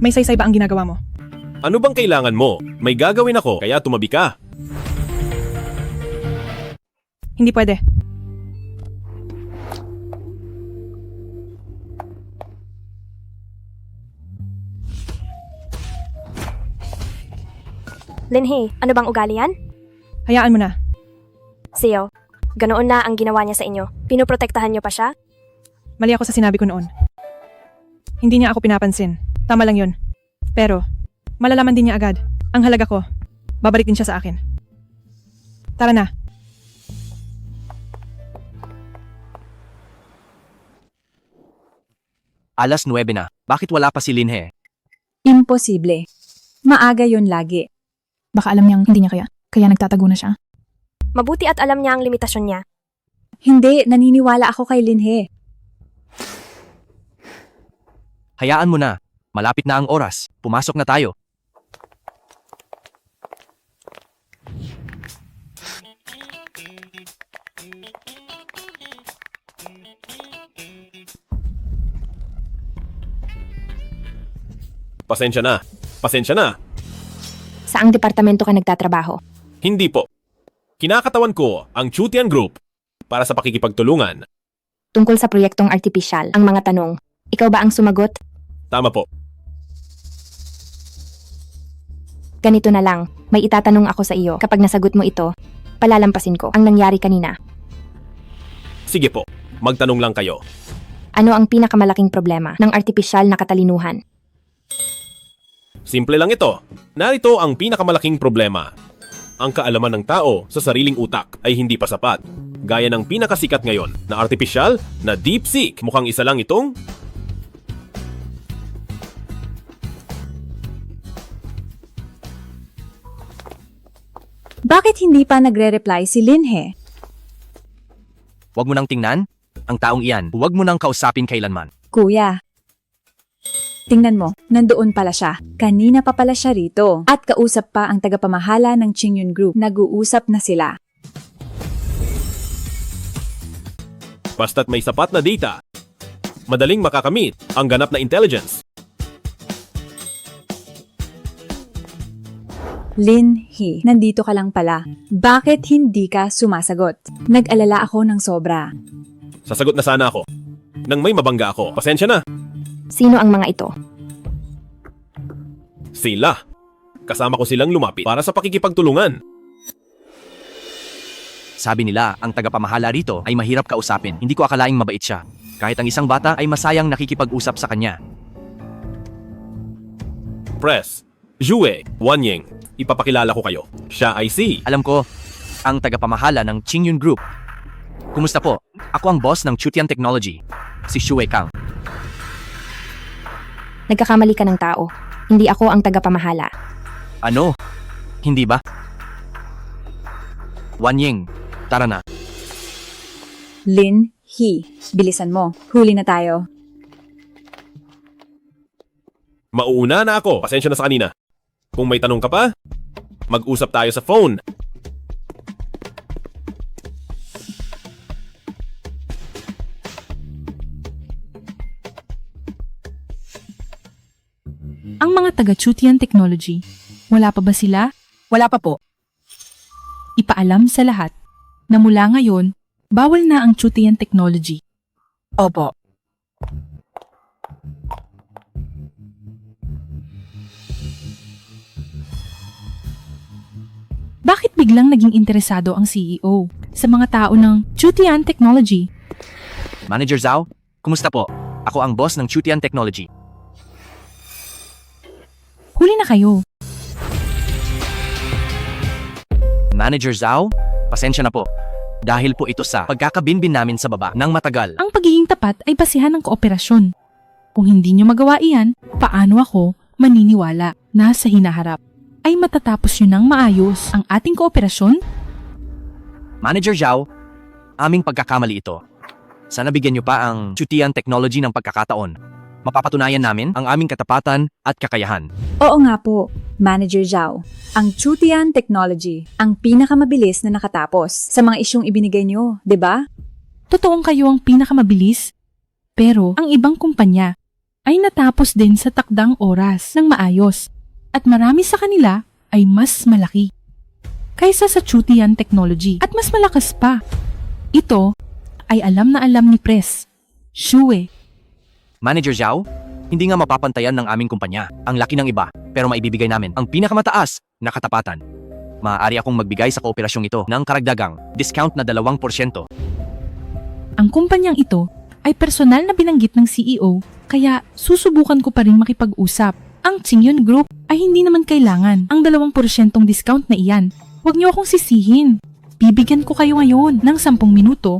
S5: may saysay ba ang ginagawa mo?
S3: Ano bang kailangan mo? May gagawin ako, kaya tumabi ka.
S5: Hindi pwede.
S13: Linhee, ano bang ugali yan?
S5: Hayaan mo na.
S13: CEO, ganoon na ang ginawa niya sa inyo. Pinoprotektahan niyo pa siya?
S5: Mali ako sa sinabi ko noon. Hindi niya ako pinapansin. Tama lang yun. Pero, malalaman din niya agad. Ang halaga ko, babalik din siya sa akin. Tara na.
S15: Alas 9 na. Bakit wala pa si Linhee?
S10: Imposible. Maaga yon lagi.
S16: Baka alam niyang hindi niya kaya nagtatago na siya.
S13: Mabuti at alam niya ang limitasyon niya.
S10: Hindi, naniniwala ako kay Linhee.
S15: Hayaan mo na. Malapit na ang oras. Pumasok na tayo.
S3: Pasensya na. Pasensya na.
S13: Saang departamento ka nagtatrabaho?
S3: Hindi po. Kinakatawan ko ang Chutian Group para sa pakikipagtulungan.
S13: Tungkol sa proyektong artificial, ang mga tanong. Ikaw ba ang sumagot?
S3: Tama po.
S13: Ganito na lang, may itatanong ako sa iyo. Kapag nasagot mo ito, palalampasin ko ang nangyari kanina.
S3: Sige po, magtanong lang kayo.
S13: Ano ang pinakamalaking problema ng artificial na katalinuhan?
S3: Simple lang ito. Narito ang pinakamalaking problema. Ang kaalaman ng tao sa sariling utak ay hindi pa sapat. Gaya ng pinakasikat ngayon na artificial na DeepSeek. Mukhang isa lang itong
S10: Bakit hindi pa nagre-reply si Linhe?
S15: Huwag mo nang tingnan. Ang taong iyan, huwag mo nang kausapin kailanman.
S10: Kuya, tingnan mo, nandoon pala siya. Kanina pa pala siya rito. At kausap pa ang tagapamahala ng Qingyun Group. Nag-uusap na sila.
S3: Basta't may sapat na data, madaling makakamit ang ganap na intelligence.
S10: Linhe, nandito ka lang pala. Bakit hindi ka sumasagot? Nag-alala ako ng sobra.
S3: Sasagot na sana ako. Nang may mabangga ako, pasensya na.
S13: Sino ang mga ito?
S3: Sila. Kasama ko silang lumapit para sa pakikipagtulungan.
S15: Sabi nila, ang tagapamahala rito ay mahirap kausapin. Hindi ko akalaing mabait siya. Kahit ang isang bata ay masayang nakikipag-usap sa kanya.
S3: Press, Jue, Wanying, ipapakilala ko kayo. Siya ay si...
S15: Alam ko, ang tagapamahala ng Qingyun Group. Kumusta po? Ako ang boss ng Chutian Technology, si Shuei Kang.
S13: Nagkakamali ka ng tao. Hindi ako ang tagapamahala.
S15: Ano? Hindi ba? Wanying, tara na.
S10: Linhe, bilisan mo. Huli na tayo.
S3: Mauuna na ako. Pasensya na sa kanina. Kung may tanong ka pa, mag-usap tayo sa phone.
S5: Ang mga taga-Chutian Technology, wala pa ba sila?
S7: Wala pa po.
S5: Ipaalam sa lahat na mula ngayon, bawal na ang Chutian Technology.
S7: Opo.
S5: Bakit biglang naging interesado ang CEO sa mga tao ng Chutian Technology?
S15: Manager Zhao, kumusta po? Ako ang boss ng Chutian Technology.
S5: Huli na kayo.
S15: Manager Zhao, pasensya na po. Dahil po ito sa pagkakabinbin namin sa baba ng matagal.
S5: Ang pagiging tapat ay basihan ng kooperasyon. Kung hindi nyo magawa iyan, paano ako maniniwala na sa hinaharap ay matatapos nyo ng maayos ang ating kooperasyon?
S15: Manager Zhao, aming pagkakamali ito. Sana bigyan nyo pa ang Chutian Technology ng pagkakataon. Mapapatunayan namin ang aming katapatan at kakayahan.
S10: Oo nga po, Manager Zhao. Ang Chutian Technology, ang pinakamabilis na nakatapos sa mga isyong ibinigay nyo, di ba?
S5: Totoong kayo ang pinakamabilis, pero ang ibang kumpanya ay natapos din sa takdang oras ng maayos at marami sa kanila ay mas malaki kaysa sa Chutian Technology at mas malakas pa. Ito ay alam na alam ni Pres, Shuei.
S15: Manager Zhao, hindi nga mapapantayan ng aming kumpanya. Ang laki ng iba, pero maibibigay namin ang pinakamataas na katapatan. Maaari akong magbigay sa kooperasyong ito ng karagdagang discount na 2%.
S5: Ang kumpanyang ito ay personal na binanggit ng CEO, kaya susubukan ko pa rin makipag-usap. Ang Qingyun Group ay hindi naman kailangan ang 2% discount na iyan. Huwag niyo akong sisihin. Bibigyan ko kayo ngayon ng 10 minuto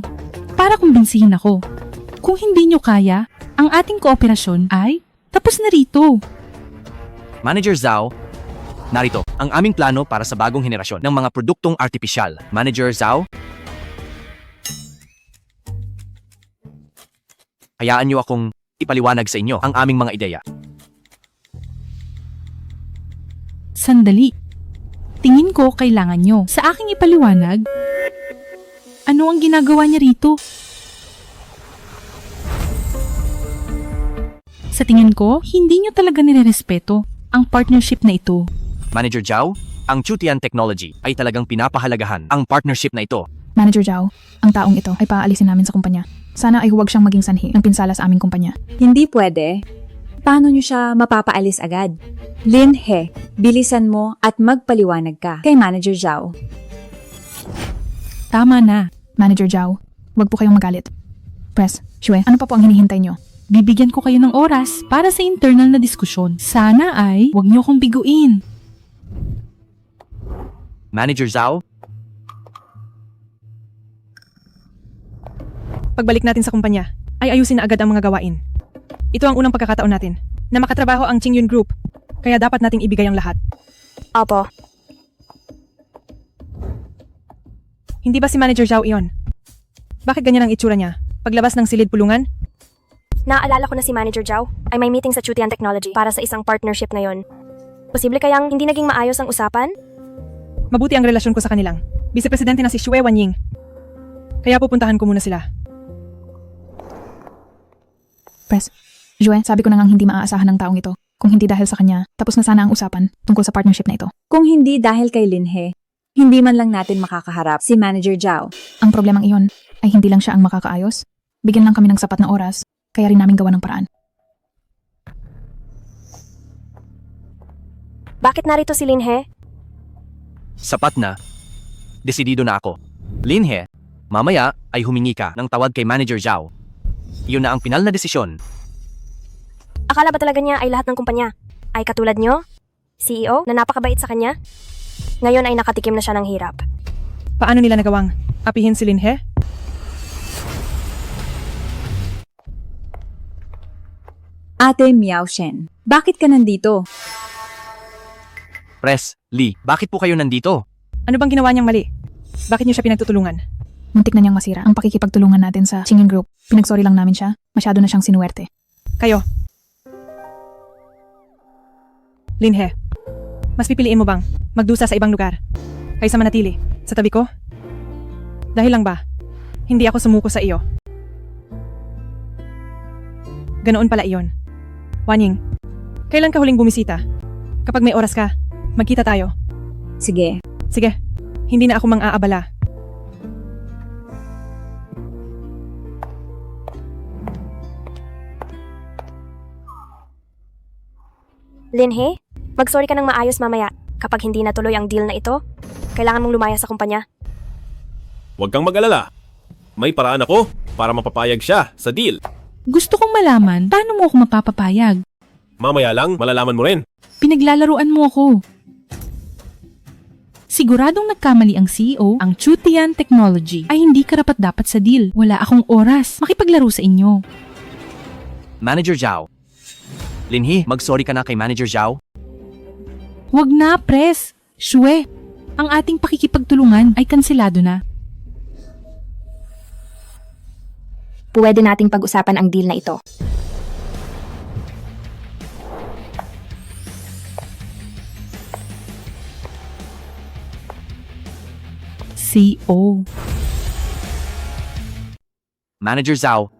S5: para kumbinsihin ako. Kung hindi niyo kaya, ang ating kooperasyon ay tapos na rito.
S15: Manager Zhao, narito ang aming plano para sa bagong henerasyon ng mga produktong artipisyal. Manager Zhao, hayaan niyo akong ipaliwanag sa inyo ang aming mga ideya.
S5: Sandali. Tingin ko kailangan nyo sa aking ipaliwanag ano ang ginagawa niya rito. Sa tingin ko, hindi nyo talaga nirerespeto ang partnership na ito.
S15: Manager Zhao, ang Chutian Technology ay talagang pinapahalagahan ang partnership na ito.
S16: Manager Zhao, ang taong ito ay paalisin namin sa kumpanya. Sana ay huwag siyang maging sanhi ng pinsala sa aming kumpanya.
S10: Hindi pwede. Paano nyo siya mapapaalis agad? Linhe, bilisan mo at magpaliwanag ka kay Manager Zhao.
S5: Tama na.
S16: Manager Zhao, huwag po kayong magalit. Pres, Shuei, ano pa po ang hinihintay nyo?
S5: Bibigyan ko kayo ng oras para sa internal na diskusyon. Sana ay huwag niyo akong biguin.
S15: Manager Zhao,
S5: Pagbalik natin sa kumpanya, ay ayusin na agad ang mga gawain. Ito ang unang pagkakataon natin na makatrabaho ang Qingyun Group, kaya dapat nating ibigay ang lahat.
S13: Opo.
S5: Hindi ba si Manager Zhao iyon? Bakit ganyan ang itsura niya? Paglabas ng silid pulungan?
S13: Naaalala ko na si Manager Zhao ay may meeting sa Chutian Technology para sa isang partnership ngayon. Posible kayang hindi naging maayos ang usapan?
S5: Mabuti ang relasyon ko sa kanilang. Vice-presidente na si Xue Wanying. Kaya pupuntahan ko muna sila.
S16: Press. Jue, sabi ko na ngang hindi maaasahan ng taong ito. Kung hindi dahil sa kanya, tapos na sana ang usapan tungkol sa partnership na ito.
S10: Kung hindi dahil kay Linhe, hindi man lang natin makakaharap si Manager Zhao.
S16: Ang problemang iyon ay hindi lang siya ang makakaayos. Bigyan lang kami ng sapat na oras, kaya rin namin gawa ng paraan.
S13: Bakit narito si Linhe?
S15: Sapat na. Desidido na ako. Linhe, mamaya ay humingi ka ng tawag kay Manager Zhao. Iyon na ang pinal na desisyon.
S13: Akala ba talaga niya ay lahat ng kumpanya ay katulad niyo? CEO na napakabait sa kanya? Ngayon ay nakatikim na siya ng hirap.
S5: Paano nila nagawang apihin si Linhe?
S10: Ate Miao Shen, bakit ka nandito?
S15: Press, Lee, bakit po kayo nandito?
S5: Ano bang ginawa niyang mali? Bakit niyo siya pinagtutulungan?
S16: Muntik na niyang masira ang pakikipagtulungan natin sa Qingyan Group. Pinagsorry lang namin siya. Masyado na siyang sinuwerte.
S5: Kayo. Linhe, mas pipiliin mo bang magdusa sa ibang lugar kaysa manatili sa tabi ko? Dahil lang ba, hindi ako sumuko sa iyo? Ganoon pala iyon. Wanying, kailan ka huling bumisita? Kapag may oras ka, magkita tayo.
S10: Sige.
S5: Sige, hindi na ako mang-aabala.
S13: Linhe, magsorry ka ng maayos mamaya. Kapag hindi natuloy ang deal na ito, kailangan mong lumaya sa kumpanya.
S3: Huwag kang mag-alala. May paraan ako para mapapayag siya sa deal.
S17: Gusto kong malaman, paano mo ako mapapapayag?
S3: Mamaya lang, malalaman mo rin.
S17: Pinaglalaruan mo ako. Siguradong nagkamali ang CEO, ang Chutian Technology, ay hindi karapat-dapat sa deal. Wala akong oras makipaglaro sa inyo.
S15: Manager Zhao. Linhe, mag-sorry ka na kay Manager Zhao.
S17: Wag na, Press. Shue, ang ating pakikipagtulungan ay kanselado na.
S13: Pwede nating pag-usapan ang deal na ito.
S17: CEO.
S15: Manager Zhao.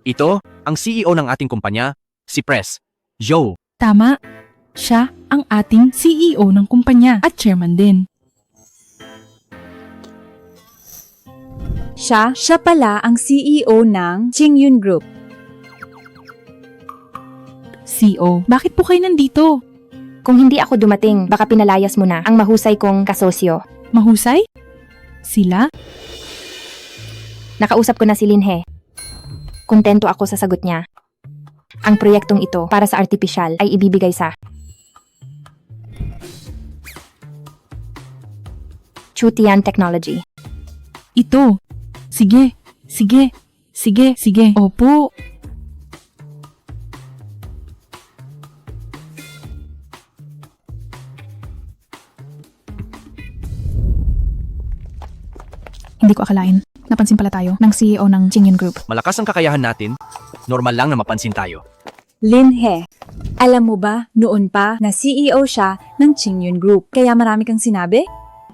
S15: Ito, ang CEO ng ating kumpanya, si Press. Joe.
S17: Tama. Siya ang ating CEO ng kumpanya at chairman din.
S10: Siya pala ang CEO ng Qingyun Group.
S17: CEO, bakit po kayo nandito?
S13: Kung hindi ako dumating, baka pinalayas mo na ang mahusay kong kasosyo.
S17: Mahusay? Sila?
S13: Nakausap ko na si Linhe. Kontento ako sa sagot niya. Ang proyektong ito para sa artificial ay ibibigay sa Chutian Technology.
S17: Ito. Sige. Sige. Sige. Sige. Opo.
S16: Hindi ko akalain. Napansin pala tayo ng CEO ng Qingyan Group.
S15: Malakas ang kakayahan natin. Normal lang na mapansin tayo.
S10: Linhe, alam mo ba, noon pa na CEO siya ng Qingyun Group. Kaya marami kang sinabi?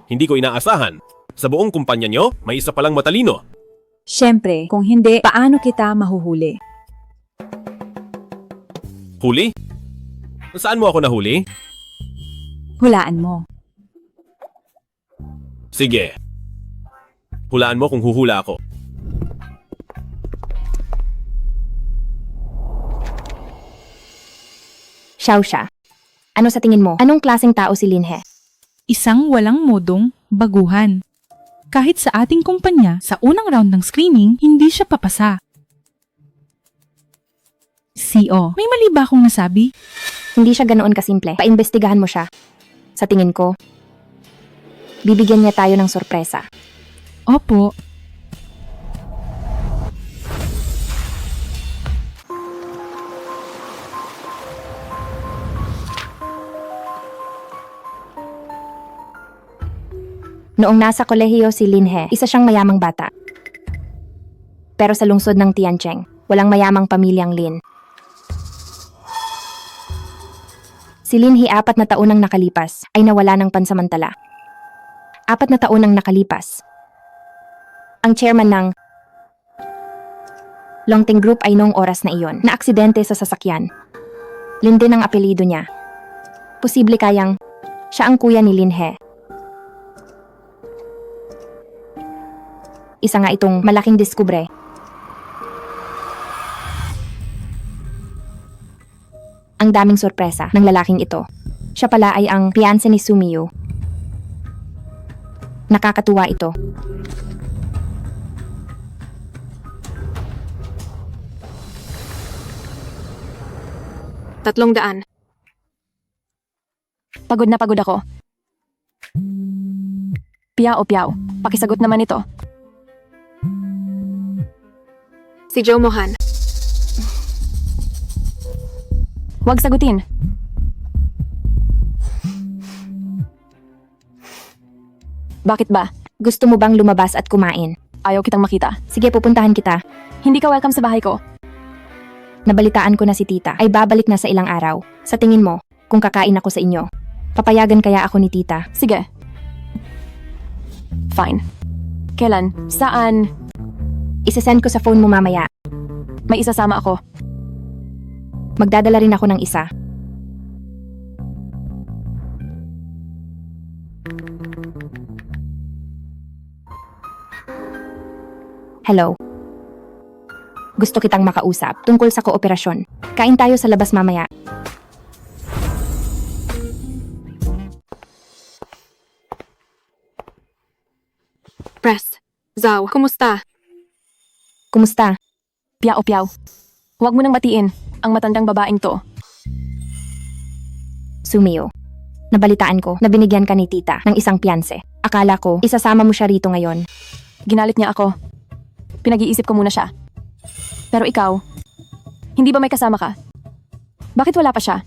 S3: Hindi ko inaasahan. Sa buong kumpanya nyo, may isa palang matalino.
S10: Siyempre, kung hindi, paano kita mahuhuli?
S3: Huli? Saan mo ako nahuli?
S10: Hulaan mo.
S3: Sige. Hulaan mo kung huhula ako.
S13: Xiao siya. Ano sa tingin mo? Anong klaseng tao si Linhe?
S17: Isang walang modong baguhan. Kahit sa ating kumpanya, sa unang round ng screening, hindi siya papasa. CEO, may mali ba akong nasabi?
S13: Hindi siya ganoon kasimple. Paimbestigahan mo siya. Sa tingin ko, bibigyan niya tayo ng sorpresa.
S17: Opo.
S13: Noong nasa kolehiyo si Linhe, isa siyang mayamang bata. Pero sa lungsod ng Tianjin, walang mayamang pamilyang Lin. Si Linhe 4 na taon nang nakalipas ay nawala ng pansamantala. 4 na taon nang nakalipas. Ang chairman ng Longting Group ay noong oras na iyon na aksidente sa sasakyan. Lin din ang apelido niya. Posible kayang siya ang kuya ni Linhe. Isa nga itong malaking diskubre. Ang daming sorpresa ng lalaking ito. Siya pala ay ang fiancé ni Sumiyu. Nakakatuwa ito.
S2: $300.
S1: Pagod na pagod ako. Piao, pakisagot naman ito.
S2: Si Joe Mohan.
S1: Huwag sagutin. Bakit ba?
S13: Gusto mo bang lumabas at kumain?
S1: Ayaw kitang makita.
S13: Sige, pupuntahan kita.
S1: Hindi ka welcome sa bahay ko.
S13: Nabalitaan ko na si tita ay babalik na sa ilang araw. Sa tingin mo, kung kakain ako sa inyo, papayagan kaya ako ni tita?
S1: Sige. Fine. Kailan? Saan?
S13: Isesend ko sa phone mo mamaya.
S1: May isasama ako.
S13: Magdadala rin ako ng isa. Hello. Gusto kitang makausap tungkol sa kooperasyon. Kain tayo sa labas mamaya.
S2: Press. Zhao, kumusta?
S13: Kumusta?
S1: Piao. Huwag mo nang batiin ang matandang babaeng to.
S13: Sumiyo. Nabalitaan ko na binigyan ka ni tita ng isang piyanse. Akala ko, isasama mo siya rito ngayon.
S1: Ginalit niya ako. Pinag-iisip ko muna siya. Pero ikaw, hindi ba may kasama ka? Bakit wala pa siya?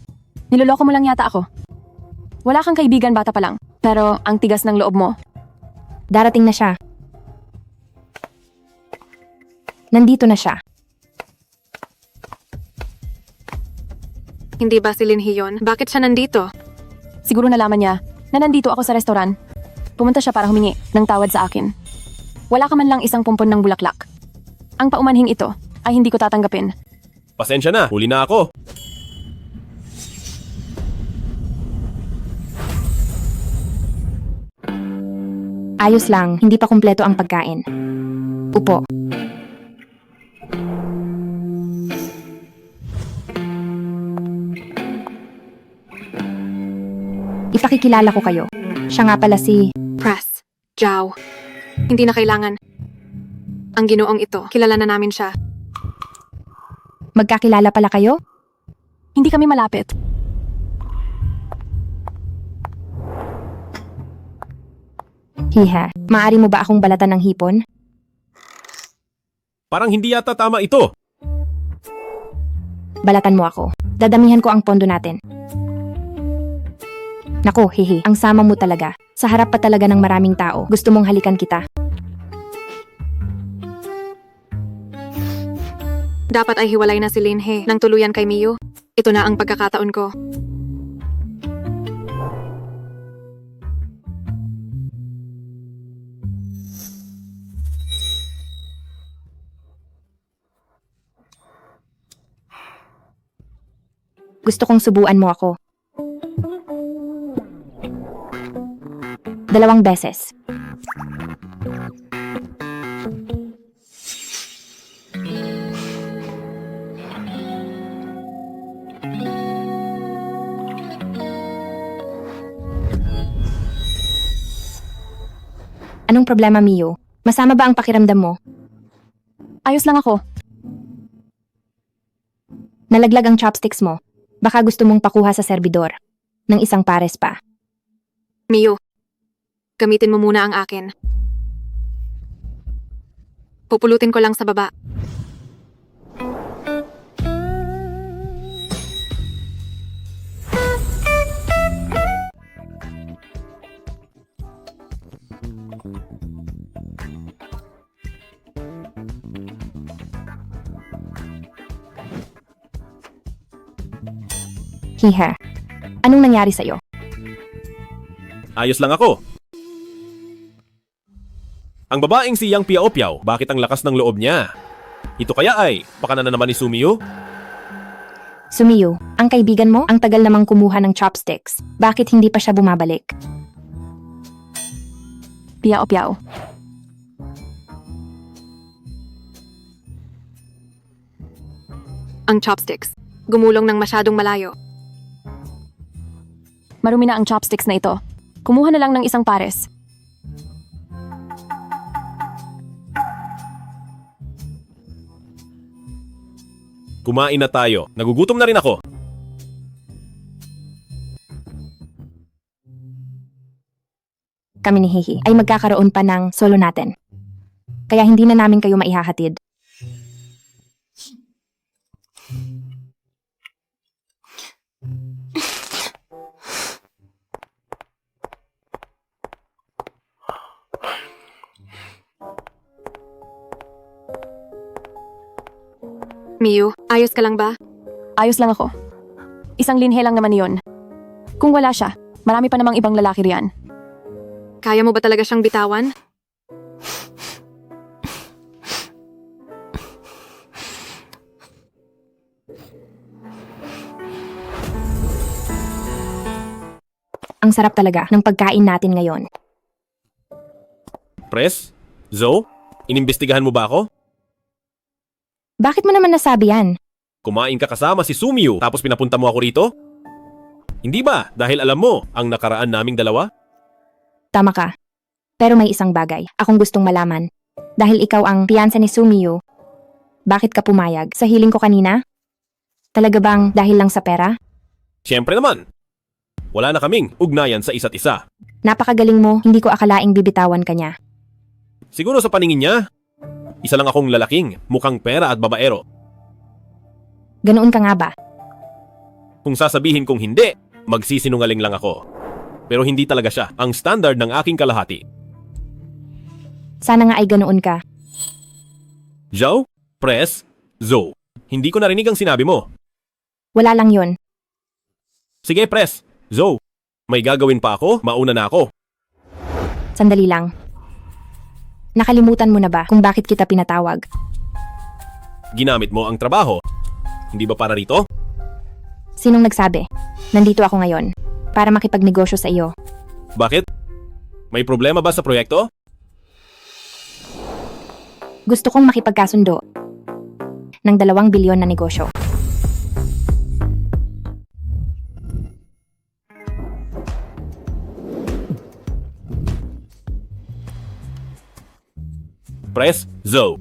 S1: Niloloko mo lang yata ako. Wala kang kaibigan, bata pa lang. Pero ang tigas ng loob mo.
S13: Darating na siya. Nandito na siya.
S2: Hindi ba si Linhe yun? Bakit siya nandito?
S1: Siguro nalaman niya na nandito ako sa restoran. Pumunta siya para humingi ng tawad sa akin. Wala ka man lang isang pumpon ng bulaklak. Ang paumanhing ito ay hindi ko tatanggapin.
S3: Pasensya na, huli na ako.
S13: Ayos lang, hindi pa kumpleto ang pagkain. Upo. Ipakikilala ko kayo. Siya nga pala si...
S2: Press. Zhao. Hindi na kailangan. Ang ginoong ito, kilala na namin siya.
S13: Magkakilala pala kayo?
S1: Hindi kami malapit.
S13: Hiha, maaari mo ba akong balatan ng hipon?
S3: Parang hindi yata tama ito.
S13: Balatan mo ako. Dadamihan ko ang pondo natin. Naku, hihi, ang sama mo talaga. Sa harap pa talaga ng maraming tao. Gusto mong halikan kita.
S2: Dapat ay hiwalay na si Linhe nang tuluyan kay Miyu. Ito na ang pagkakataon ko.
S13: Gusto kong subuan mo ako. 2 beses. Anong problema, Miyu? Masama ba ang pakiramdam mo?
S1: Ayos lang ako.
S13: Nalaglag ang chopsticks mo. Baka gusto mong pakuha sa serbidor ng isang pares pa.
S2: Miyu, gamitin mo muna ang akin. Pupulutin ko lang sa baba.
S13: Hihe. Anong nangyari sa'yo?
S3: Ayos lang ako. Ang babaeng si Yang Piao Piao, bakit ang lakas ng loob niya? Ito kaya ay pakana na naman ni Sumiyu?
S13: Sumiyu, ang kaibigan mo, ang tagal namang kumuha ng chopsticks. Bakit hindi pa siya bumabalik?
S1: Piao Piao.
S2: Ang chopsticks. Gumulong ng masyadong malayo.
S1: Marumi na ang chopsticks na ito. Kumuha na lang ng isang pares.
S3: Kumain na tayo. Nagugutom na rin ako.
S13: Kami ni Hihi ay magkakaroon pa ng solo natin. Kaya hindi na namin kayo maihahatid.
S2: Miyu, ayos ka lang ba?
S1: Ayos lang ako. Isang linhe lang naman yun. Kung wala siya, marami pa namang ibang lalaki riyan.
S2: Kaya mo ba talaga siyang bitawan?
S13: Ang sarap talaga ng pagkain natin ngayon.
S3: Pres? Zo? Inimbestigahan mo ba ako?
S13: Bakit mo naman nasabi yan?
S3: Kumain ka kasama si Sumiyu tapos pinapunta mo ako rito? Hindi ba dahil alam mo ang nakaraan naming dalawa?
S13: Tama ka. Pero may isang bagay akong gustong malaman. Dahil ikaw ang piyansa ni Sumiyu, bakit ka pumayag sa hiling ko kanina? Talaga bang dahil lang sa pera?
S3: Siyempre naman. Wala na kaming ugnayan sa isa't isa.
S13: Napakagaling mo, hindi ko akalaing bibitawan ka niya.
S3: Siguro sa paningin niya, isa lang akong lalaking, mukhang pera at babaero.
S13: Ganoon ka nga ba?
S3: Kung sasabihin kong hindi, magsisinungaling lang ako. Pero hindi talaga siya ang standard ng aking kalahati.
S13: Sana nga ay ganoon ka.
S3: Zhao, Pres, Zo. Hindi ko narinig ang sinabi mo.
S13: Wala lang yon.
S3: Sige, Pres, Zo. May gagawin pa ako, mauna na ako.
S13: Sandali lang. Nakalimutan mo na ba kung bakit kita pinatawag?
S3: Ginamit mo ang trabaho. Hindi ba para rito?
S13: Sinong nagsabi? Nandito ako ngayon para makipagnegosyo sa iyo.
S3: Bakit? May problema ba sa proyekto?
S13: Gusto kong makipagkasundo ng 2 bilyon na negosyo.
S3: Pres, Zo.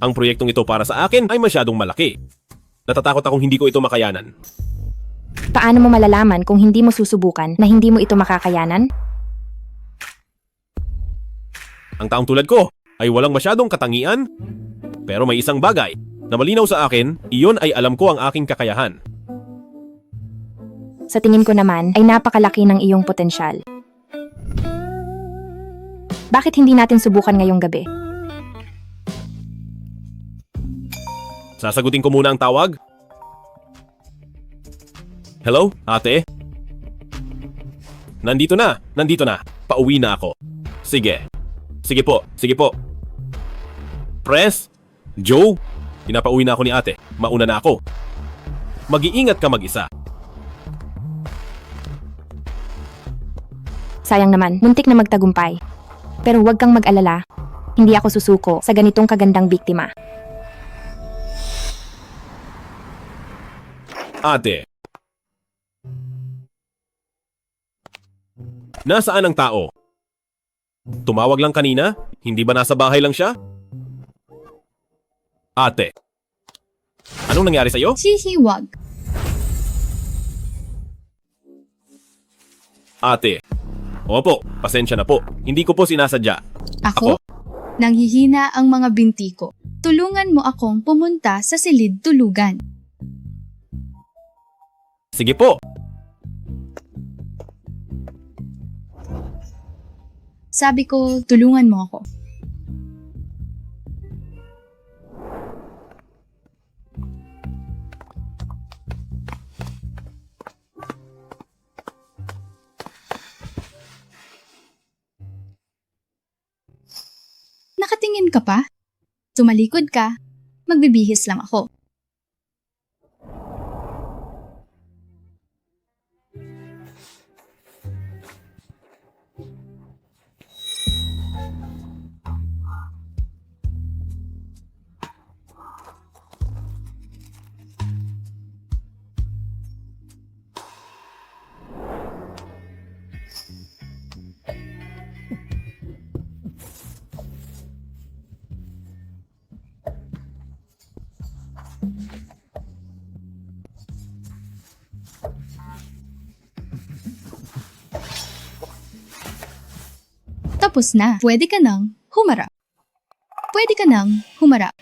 S3: Ang proyektong ito para sa akin ay masyadong malaki. Natatakot akong hindi ko ito makayanan.
S13: Paano mo malalaman kung hindi mo susubukan na hindi mo ito makakayanan?
S3: Ang taong tulad ko ay walang masyadong katangian. Pero may isang bagay na malinaw sa akin, iyon ay alam ko ang aking kakayahan.
S13: Sa tingin ko naman ay napakalaki ng iyong potensyal. Bakit hindi natin subukan ngayong gabi?
S3: Sasagutin ko muna ang tawag. Hello, ate? Nandito na. Pauwi na ako. Sige. Sige po. Pres, Joe, pinapauwi na ako ni ate. Mauna na ako. Mag-iingat ka mag-isa.
S13: Sayang naman, muntik na magtagumpay. Pero huwag kang mag-alala. Hindi ako susuko sa ganitong kagandang biktima.
S3: Ate. Nasaan ang tao? Tumawag lang kanina? Hindi ba nasa bahay lang siya? Ate. Anong nangyari sa'yo?
S14: Hihiwag.
S3: Ate. Opo, pasensya na po. Hindi ko po sinasadya.
S14: Ako? Nanghihina ang mga binti ko. Tulungan mo akong pumunta sa silid tulugan.
S3: Sige po.
S14: Sabi ko, tulungan mo ako. ka pa? Tumalikod ka. Magbibihis lang ako. Tapos na. Pwede ka nang humarap. Pwede ka nang humarap.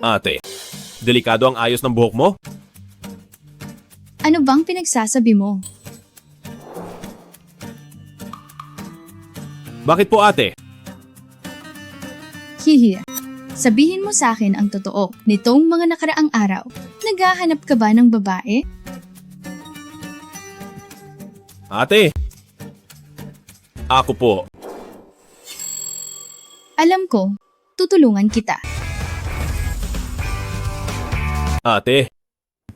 S3: Ate, delikado ang ayos ng buhok mo?
S14: Ano bang pinagsasabi mo?
S3: Bakit po ate?
S14: Hihi. Sabihin mo sa akin ang totoo. Nitong mga nakaraang araw, naghahanap ka ba ng babae?
S3: Ate! Ako po.
S14: Alam ko, tutulungan kita.
S3: Ate,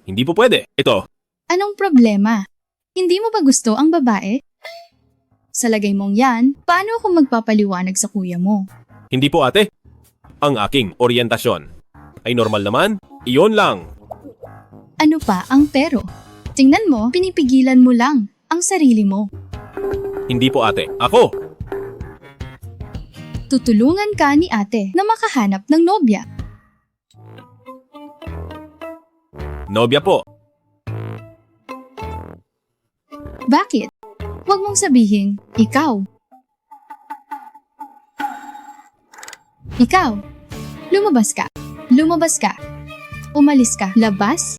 S3: hindi po pwede. Ito,
S14: Anong problema? Hindi mo ba gusto ang babae? Sa lagay mong yan, paano ako magpapaliwanag sa kuya mo?
S3: hindi po ate. Ang aking oryentasyon ay normal naman. Iyon lang.
S14: Ano pa ang pero? Tingnan mo, pinipigilan mo lang ang sarili mo.
S3: Hindi po ate. Ako!
S14: Tutulungan ka ni ate na makahanap ng nobya.
S3: Nobya po.
S14: Bakit? Huwag mong sabihin, ikaw. Ikaw. Lumabas ka. Lumabas ka. Umalis ka. Labas.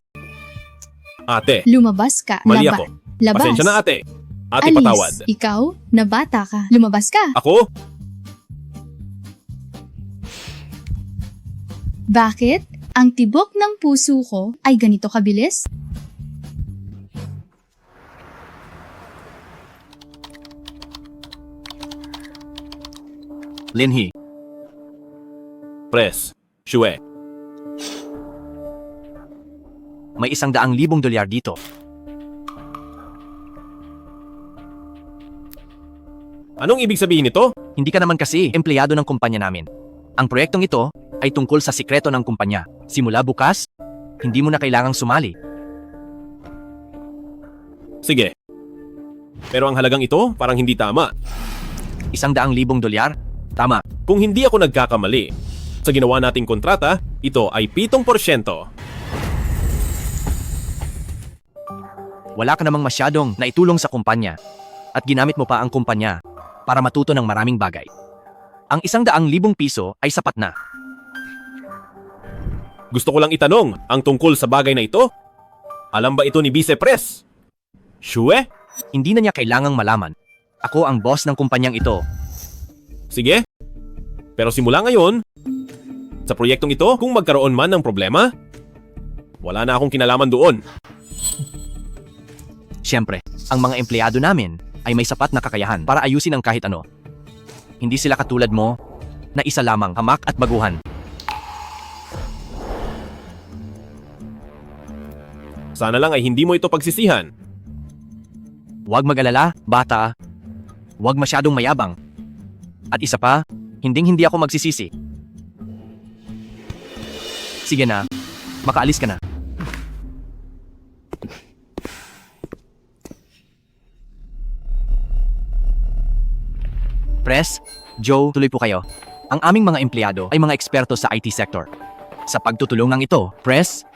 S3: Ate,
S14: Lumabas ka.
S3: mali ako.
S14: Labas.
S3: Pasensya na ate. Ate,
S14: Alis.
S3: patawad.
S14: Ikaw, na bata ka. Lumabas ka.
S3: Ako?
S14: Bakit? Ang tibok ng puso ko ay ganito kabilis?
S15: Linhi,
S3: Pres. Shue.
S15: may $100,000 dito.
S3: Anong ibig sabihin nito?
S15: Hindi ka naman kasi empleyado ng kumpanya namin. Ang proyektong ito ay tungkol sa sikreto ng kumpanya. Simula bukas, hindi mo na kailangang sumali.
S3: Sige. Pero ang halagang ito parang hindi tama.
S15: $100,000? Tama.
S3: Kung hindi ako nagkakamali, sa ginawa nating kontrata, ito ay 7%.
S15: Wala ka namang masyadong naitulong sa kumpanya at ginamit mo pa ang kumpanya para matuto ng maraming bagay. Ang $100,000 ay sapat na.
S3: Gusto ko lang itanong, ang tungkol sa bagay na ito? Alam ba ito ni Vice Pres? Shue?
S15: Hindi na niya kailangang malaman. Ako ang boss ng kumpanyang ito.
S3: Sige. Pero simula ngayon, sa proyektong ito, kung magkaroon man ng problema, wala na akong kinalaman doon.
S15: Siyempre, ang mga empleyado namin ay may sapat na kakayahan para ayusin ang kahit ano. Hindi sila katulad mo na isa lamang hamak at baguhan.
S3: Sana lang ay hindi mo ito pagsisihan.
S15: Huwag mag-alala, bata. Huwag masyadong mayabang. At isa pa, hindi ako magsisisi. Sige na, makaalis ka na. Pres, Joe, tuloy po kayo. Ang aming mga empleyado ay mga eksperto sa IT sector. Sa pagtutulungang ito, Pres,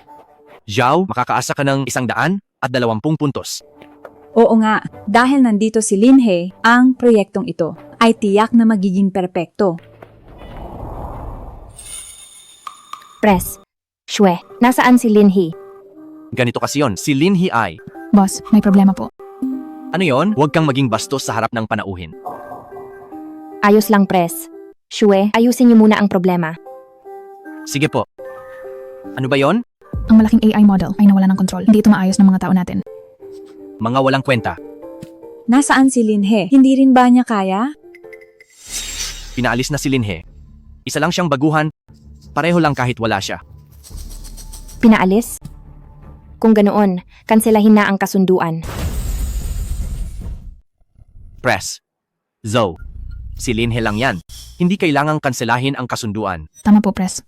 S15: Zhao, makakaasa ka ng 120 puntos.
S10: Oo nga, dahil nandito si Linhe, ang proyektong ito ay tiyak na magiging perpekto.
S13: Pres. Shue, nasaan si Linhe?
S15: Ganito kasi yon, si Linhe ay...
S16: Boss, may problema po.
S15: Ano yon? Huwag kang maging bastos sa harap ng panauhin.
S13: Ayos lang, Pres. Shue, ayusin niyo muna ang problema.
S15: Sige po. Ano ba yon?
S16: Ang malaking AI model ay nawala ng control. Hindi ito maayos ng mga tao natin.
S15: Mga walang kwenta.
S10: Nasaan si Linhe? Hindi rin ba niya kaya?
S15: Pinaalis na si Linhe. Isa lang siyang baguhan. Pareho lang kahit wala siya.
S13: Pinaalis? Kung ganoon, kanselahin na ang kasunduan.
S15: Press. Zoe. Si Linhe lang yan. Hindi kailangang kanselahin ang kasunduan.
S16: Tama po, Pres.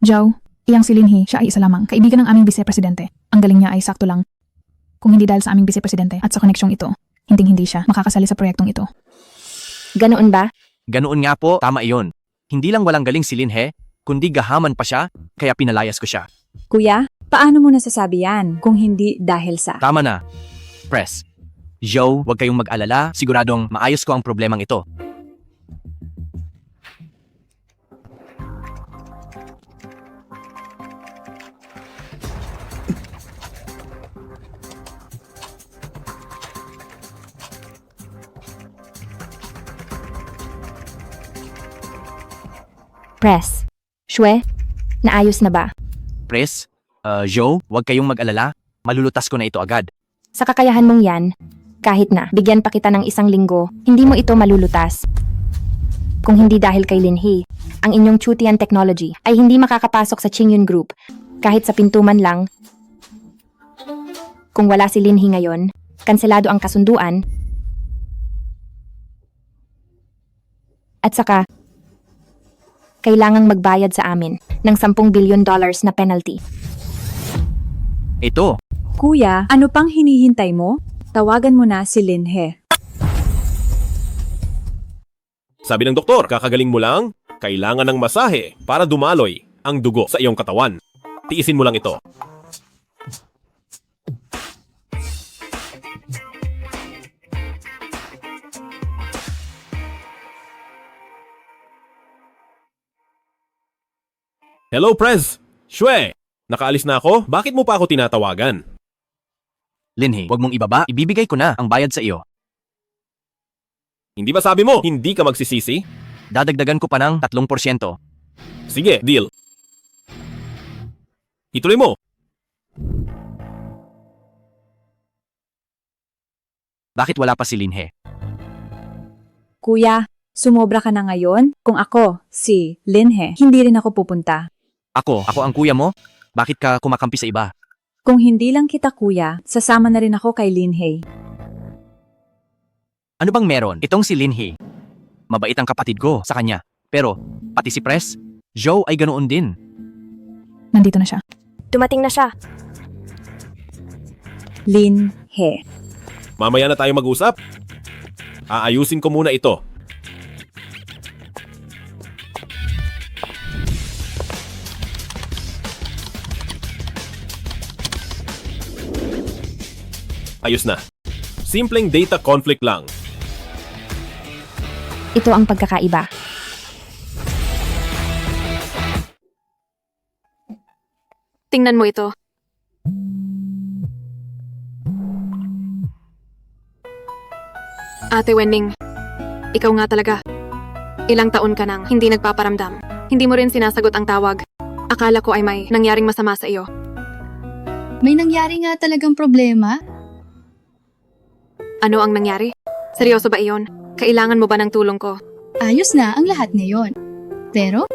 S16: Joe, iyang si Linhe, siya ay isa lamang. Kaibigan ng aming vice-presidente. Ang galing niya ay sakto lang. Kung hindi dahil sa aming vice-presidente at sa koneksyong ito, hindi siya makakasali sa proyektong ito.
S13: Ganoon ba?
S15: Ganoon nga po, tama iyon. Hindi lang walang galing si Linhe, kundi gahaman pa siya, kaya pinalayas ko siya.
S10: Kuya, paano mo nasasabi yan kung hindi dahil sa...
S15: Tama na. Press. Joe, huwag kayong mag-alala, siguradong maayos ko ang problemang ito.
S13: Press. Shwe, naayos na ba?
S15: Press, Joe, huwag kayong mag-alala, malulutas ko na ito agad.
S13: Sa kakayahan mong yan, kahit na bigyan pa kita ng 1 linggo, hindi mo ito malulutas. Kung hindi dahil kay Linhe, ang inyong Chutian technology ay hindi makakapasok sa Chingyun Group kahit sa pintuman lang. Kung wala si Linhe ngayon, kanselado ang kasunduan. At saka, kailangang magbayad sa amin ng $10 billion na penalty.
S15: Ito.
S10: Kuya, ano pang hinihintay mo? Tawagan mo na si Linhe.
S3: Sabi ng doktor, kakagaling mo lang, kailangan ng masahe para dumaloy ang dugo sa iyong katawan. Tiisin mo lang ito. Hello, Prez! Shwe! Nakaalis na ako? Bakit mo pa ako tinatawagan?
S15: Linhe, huwag mong ibaba, ibibigay ko na ang bayad sa iyo.
S3: Hindi ba sabi mo, hindi ka magsisisi?
S15: Dadagdagan ko pa ng 3%.
S3: Sige, deal. Ituloy mo.
S15: Bakit wala pa si Linhe?
S10: Kuya, sumobra ka na ngayon? Kung ako, si Linhe, hindi rin ako pupunta.
S15: Ako ang kuya mo? Bakit ka kumakampi sa iba?
S10: Kung hindi lang kita kuya, sasama na rin ako kay Linhe.
S15: Ano bang meron? Itong si Linhe. Mabait ang kapatid ko sa kanya. Pero, pati si Press, Joe ay ganoon din.
S16: Nandito na siya.
S13: Dumating na siya.
S10: Linhe.
S3: Mamaya na tayo mag-usap. Aayusin ko muna ito. Ayos na. Simpleng data conflict lang.
S13: Ito ang pagkakaiba.
S2: Tingnan mo ito. Ate Wenning, ikaw nga talaga. Ilang taon ka nang hindi nagpaparamdam. Hindi mo rin sinasagot ang tawag. Akala ko ay may nangyaring masama sa iyo.
S14: May nangyari nga talagang problema?
S2: Ano ang nangyari? Seryoso ba iyon? Kailangan mo ba ng tulong ko?
S14: Ayos na ang lahat ngayon. Pero,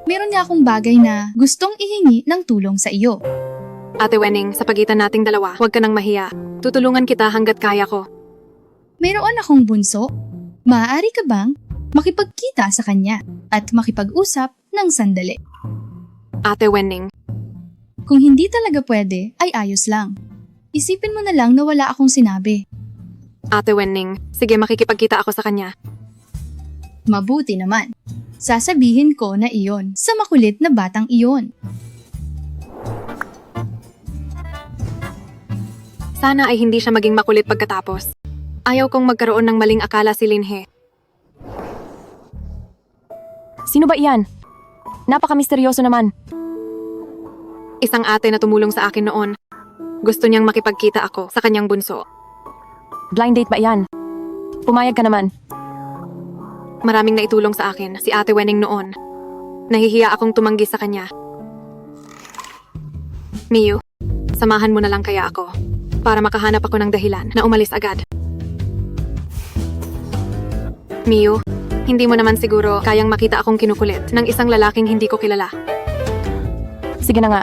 S14: meron nga akong bagay na gustong ihingi ng tulong sa iyo.
S2: Ate Wenning, sa pagitan nating dalawa, huwag ka nang mahiya. Tutulungan kita hanggat kaya ko.
S14: Mayroon akong bunso. Maaari ka bang makipagkita sa kanya at makipag-usap ng sandali?
S2: Ate Wenning.
S14: Kung hindi talaga pwede, ay ayos lang. Isipin mo na lang na wala akong sinabi.
S2: Ate Wenning, sige makikipagkita ako sa kanya.
S14: Mabuti naman. Sasabihin ko na iyon sa makulit na batang iyon.
S2: Sana ay hindi siya maging makulit pagkatapos. Ayaw kong magkaroon ng maling akala si Linhe.
S1: Sino ba iyan? Napaka-misteryoso naman.
S2: Isang ate na tumulong sa akin noon. Gusto niyang makipagkita ako sa kanyang bunso.
S1: Blind date ba iyan? Pumayag ka naman.
S2: Maraming naitulong sa akin si Ate Wenning noon. Nahihiya akong tumanggi sa kanya. Miyu, samahan mo na lang kaya ako para makahanap ako ng dahilan na umalis agad. Miu, hindi mo naman siguro kayang makita akong kinukulit ng isang lalaking hindi ko kilala.
S1: Sige na nga.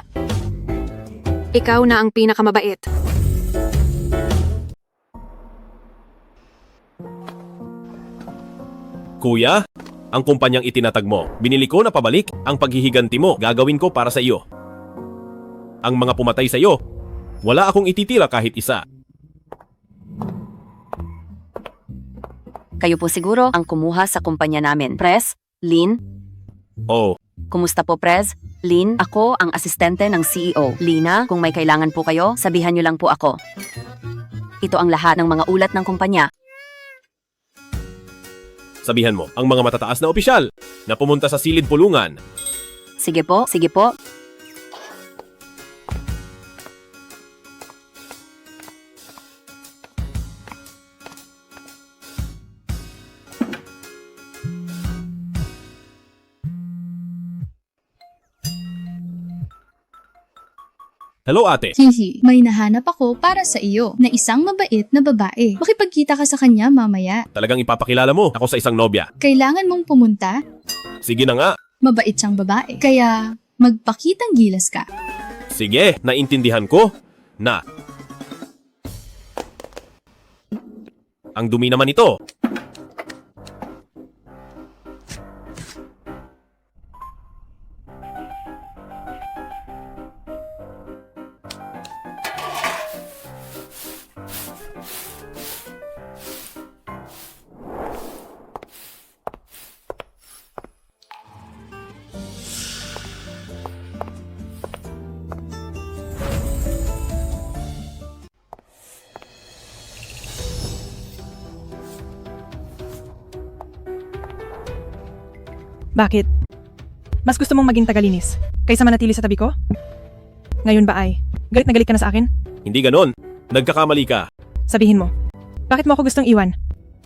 S2: Ikaw na ang pinakamabait.
S3: Kuya, ang kumpanyang itinatag mo, binili ko na pabalik. Ang paghihiganti mo, gagawin ko para sa iyo. Ang mga pumatay sa iyo, wala akong ititira kahit isa.
S4: Kayo po siguro ang kumuha sa kumpanya namin. Pres, Lin,
S3: Oh,
S4: kumusta po Pres? Lin, ako ang asistente ng CEO. Lina, kung may kailangan po kayo, sabihan niyo lang po ako. Ito ang lahat ng mga ulat ng kumpanya.
S3: sabihan mo ang mga matataas na opisyal na pumunta sa silid pulungan.
S4: Sige po, sige po.
S3: Hello ate.
S14: Hihi, may nahanap ako para sa iyo na isang mabait na babae. Makipagkita ka sa kanya mamaya.
S3: Talagang ipapakilala mo ako sa isang nobya.
S14: Kailangan mong pumunta.
S3: Sige na nga.
S14: Mabait siyang babae. Kaya magpakitang gilas ka.
S3: Sige, naintindihan ko na. Ang dumi naman ito.
S5: Bakit? Mas gusto mong maging tagalinis kaysa manatili sa tabi ko? Ngayon ba ay, galit na galit ka na sa akin?
S3: Hindi ganon. Nagkakamali ka.
S5: Sabihin mo, bakit mo ako gustong iwan?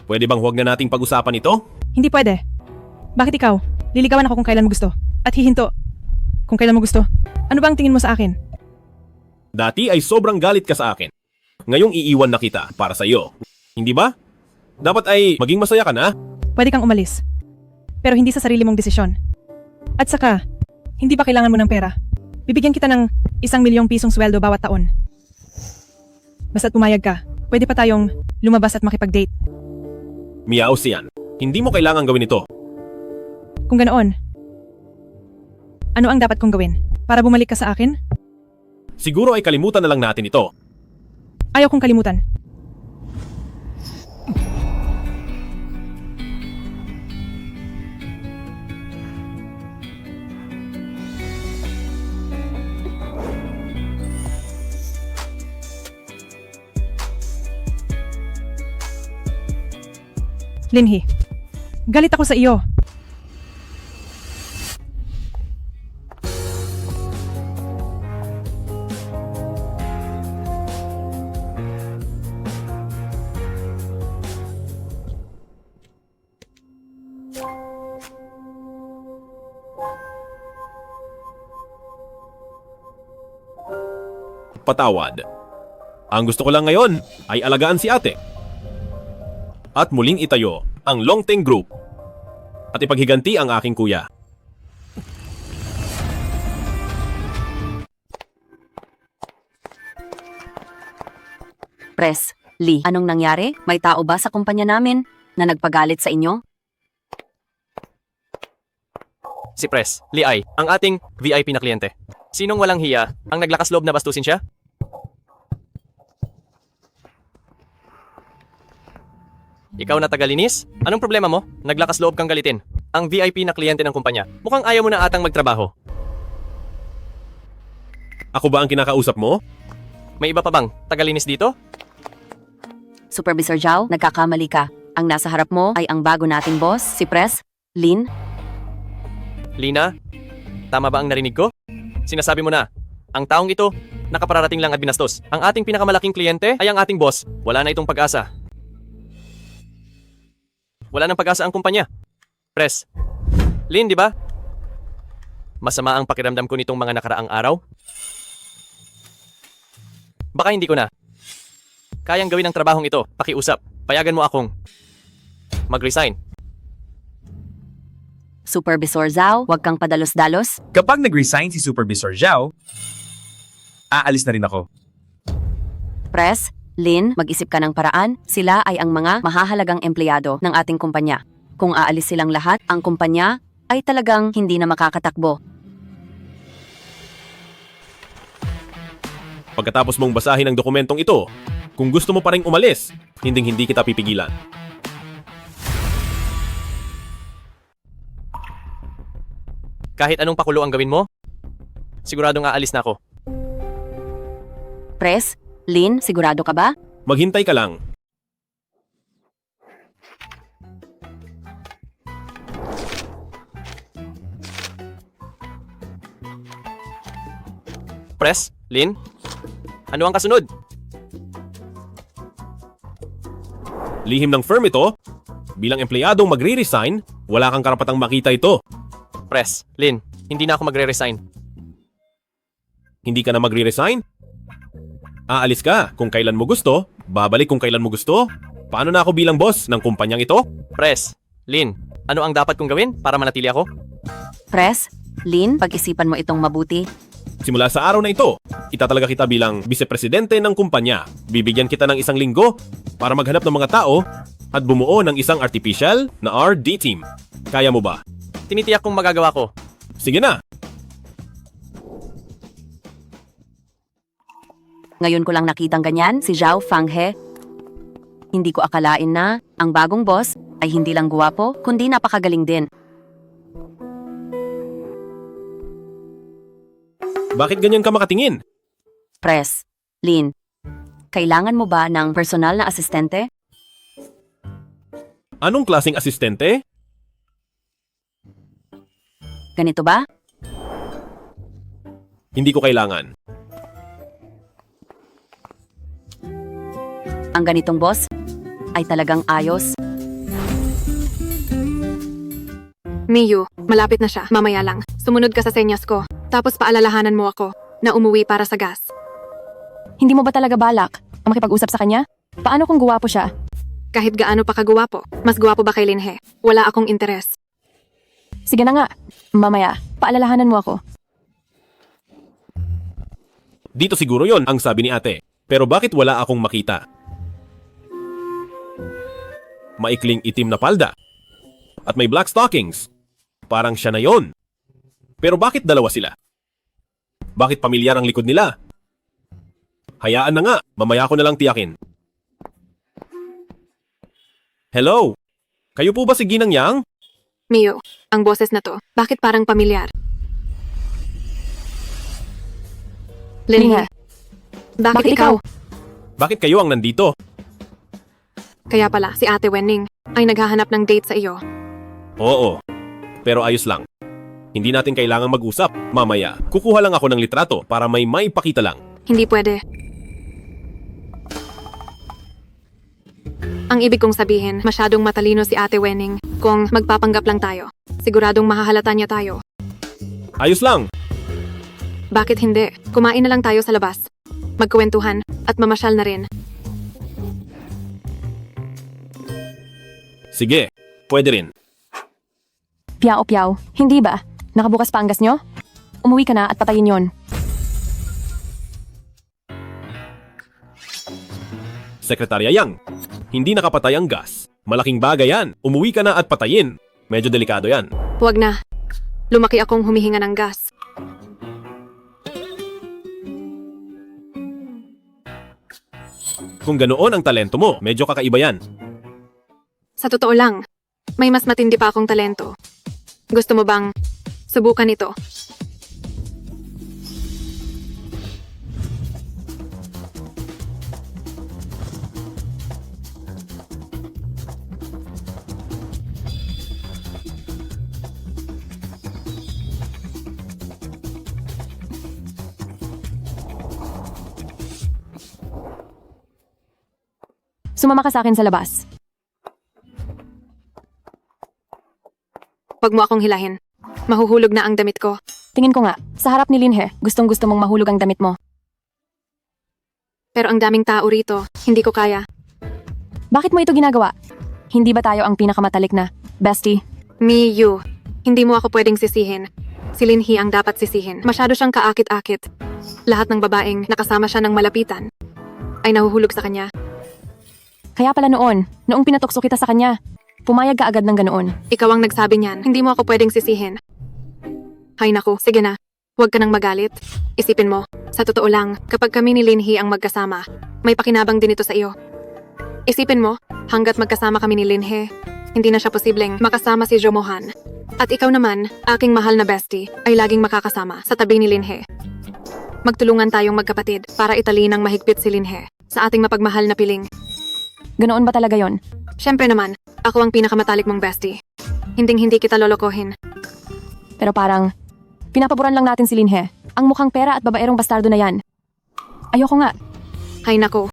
S3: Pwede bang huwag na nating pag-usapan ito?
S5: Hindi pwede. Bakit ikaw? Liligawan ako kung kailan mo gusto. At hihinto kung kailan mo gusto. Ano ba ang tingin mo sa akin?
S3: Dati ay sobrang galit ka sa akin. Ngayong iiwan na kita para sa iyo. Hindi ba? Dapat ay maging masaya ka na.
S5: Pwede kang umalis. Pero hindi sa sarili mong desisyon. At saka, hindi ba kailangan mo ng pera? Bibigyan kita ng 1,000,000 pisong sweldo bawat taon. Basta't pumayag ka, pwede pa tayong lumabas at makipag-date.
S3: Miao siyan. Hindi mo kailangan gawin ito.
S5: Kung ganoon, ano ang dapat kong gawin? Para bumalik ka sa akin?
S3: Siguro ay kalimutan na lang natin ito.
S5: Ayaw kong kalimutan. Linhi, galit ako sa iyo.
S3: Patawad. Ang gusto ko lang ngayon ay alagaan si ate. At muling itayo ang Longteng Group at ipaghiganti ang aking kuya.
S4: Pres, Lee, anong nangyari? May tao ba sa kumpanya namin na nagpagalit sa inyo?
S15: Si Pres, Lee Ai, ang ating VIP na kliyente. Sinong walang hiya ang naglakas loob na bastusin siya? Ikaw na tagalinis? Anong problema mo? Naglakas loob kang galitin. Ang VIP na kliyente ng kumpanya. Mukhang ayaw mo na atang magtrabaho.
S3: Ako ba ang kinakausap mo?
S15: May iba pa bang tagalinis dito?
S4: Supervisor Zhao, nagkakamali ka. Ang nasa harap mo ay ang bago nating boss, si Pres, Lin.
S15: Lina, tama ba ang narinig ko? Sinasabi mo na, ang taong ito, nakapararating lang at binastos. Ang ating pinakamalaking kliyente ay ang ating boss. Wala na itong pag-asa. Wala nang pag-asa ang kumpanya. Pres, Lin, di ba? Masama ang pakiramdam ko nitong mga nakaraang araw. Baka hindi ko na. Kayang gawin ang trabahong ito, pakiusap. Payagan mo akong mag-resign.
S4: Supervisor Zhao, huwag kang padalos-dalos.
S11: Kapag nag-resign si Supervisor Zhao, aalis na rin ako.
S4: Press, Lin, mag-isip ka ng paraan. Sila ay ang mga mahahalagang empleyado ng ating kumpanya. Kung aalis silang lahat, ang kumpanya ay talagang hindi na makakatakbo.
S3: Pagkatapos mong basahin ang dokumentong ito, kung gusto mo pa ring umalis, hindi kita pipigilan.
S15: Kahit anong pakulo ang gawin mo, siguradong aalis na ako.
S4: Press, Lin, sigurado ka ba?
S3: Maghintay ka lang.
S15: Press, Lin, ano ang kasunod?
S3: Lihim ng firm ito, bilang empleyadong magre-resign, wala kang karapatang makita ito.
S15: Press, Lin, hindi na ako magre-resign.
S3: Hindi ka na magre-resign? Aalis ka kung kailan mo gusto, babalik kung kailan mo gusto. Paano na ako bilang boss ng kumpanyang ito?
S15: Press, Lin, ano ang dapat kong gawin para manatili ako?
S4: Press, Lin, pag-isipan mo itong mabuti.
S3: Simula sa araw na ito, itatalaga kita bilang vice-presidente ng kumpanya. Bibigyan kita ng 1 linggo para maghanap ng mga tao at bumuo ng isang artificial na RD team. Kaya mo ba?
S15: Tinitiyak kong magagawa ko.
S3: Sige na!
S4: Ngayon ko lang nakitang ganyan, si Zhao Fanghe. Hindi ko akalain na ang bagong boss ay hindi lang guwapo, kundi napakagaling din.
S3: Bakit ganyan ka makatingin?
S4: Press, Lin, kailangan mo ba ng personal na asistente?
S3: Anong klaseng asistente?
S4: Ganito ba?
S3: Hindi ko kailangan.
S4: Ang ganitong boss ay talagang ayos.
S2: Miyu, malapit na siya. Mamaya lang. Sumunod ka sa senyas ko. Tapos paalalahanan mo ako na umuwi para sa gas.
S1: Hindi mo ba talaga balak ang makipag-usap sa kanya? Paano kung guwapo siya?
S2: Kahit gaano pa kagwapo, mas gwapo ba kay Linhe? Wala akong interes.
S1: Sige na nga. Mamaya, paalalahanan mo ako.
S3: Dito siguro yon ang sabi ni ate. Pero bakit wala akong makita? Maikling itim na palda. At may black stockings. Parang siya na yon. Pero bakit dalawa sila? Bakit pamilyar ang likod nila? Hayaan na nga, mamaya ko na lang tiyakin. Hello? Kayo po ba si Ginang Yang?
S2: Miyu, ang boses na to, bakit parang pamilyar? Linhe, bakit ikaw?
S3: Bakit kayo ang nandito?
S2: Kaya pala, si Ate Wenning ay naghahanap ng date sa iyo.
S3: Oo, pero ayos lang. Hindi natin kailangang mag-usap. Mamaya, kukuha lang ako ng litrato para may maipakita lang.
S2: Hindi pwede. Ang ibig kong sabihin, masyadong matalino si Ate Wenning kung magpapanggap lang tayo. Siguradong mahahalata niya tayo.
S3: Ayos lang.
S2: Bakit hindi? Kumain na lang tayo sa labas. Magkwentuhan at mamasyal na rin.
S3: Sige, pwede rin.
S1: Piao-piao, hindi ba? Nakabukas pa ang gas nyo? Umuwi ka na at patayin yon.
S3: Sekretarya Yang, hindi nakapatay ang gas. Malaking bagay yan. Umuwi ka na at patayin. Medyo delikado yan.
S2: Huwag na. Lumaki akong humihinga ng gas.
S3: Kung ganoon ang talento mo, medyo kakaiba yan.
S2: Sa totoo lang, may mas matindi pa akong talento. Gusto mo bang subukan ito?
S1: Sumama ka sa akin sa labas.
S2: Huwag mo akong hilahin. Mahuhulog na ang damit ko.
S1: Tingin ko nga, sa harap ni Linhe, gustong-gusto mong mahulog ang damit mo.
S2: Pero ang daming tao rito, hindi ko kaya.
S1: Bakit mo ito ginagawa? Hindi ba tayo ang pinakamatalik na bestie?
S2: Miyu, Hindi mo ako pwedeng sisihin. Si Linhee ang dapat sisihin. Masyado siyang kaakit-akit. Lahat ng babaeng nakasama siya ng malapitan ay nahuhulog sa kanya.
S1: Kaya pala noong pinatokso kita sa kanya, pumayag ka agad ng ganoon.
S2: Ikaw ang nagsabi niyan. Hindi mo ako pwedeng sisihin. Hay naku, sige na. Huwag ka nang magalit. Isipin mo, sa totoo lang, kapag kami ni Linhee ang magkasama, may pakinabang din ito sa iyo. Isipin mo, hanggat magkasama kami ni Linhee, hindi na siya posibleng makasama si Jo Mohan. At ikaw naman, aking mahal na bestie, ay laging makakasama sa tabi ni Linhee. Magtulungan tayong magkapatid para italin ng mahigpit si Linhee sa ating mapagmahal na piling.
S1: Ganoon ba talaga yon?
S2: Siyempre naman, ako ang pinakamatalik mong bestie. Hinding-hindi kita lolokohin.
S1: Pero parang, pinapaboran lang natin si Linhee. Ang mukhang pera at babaerong bastardo na yan. Ayoko nga.
S2: Hay nako.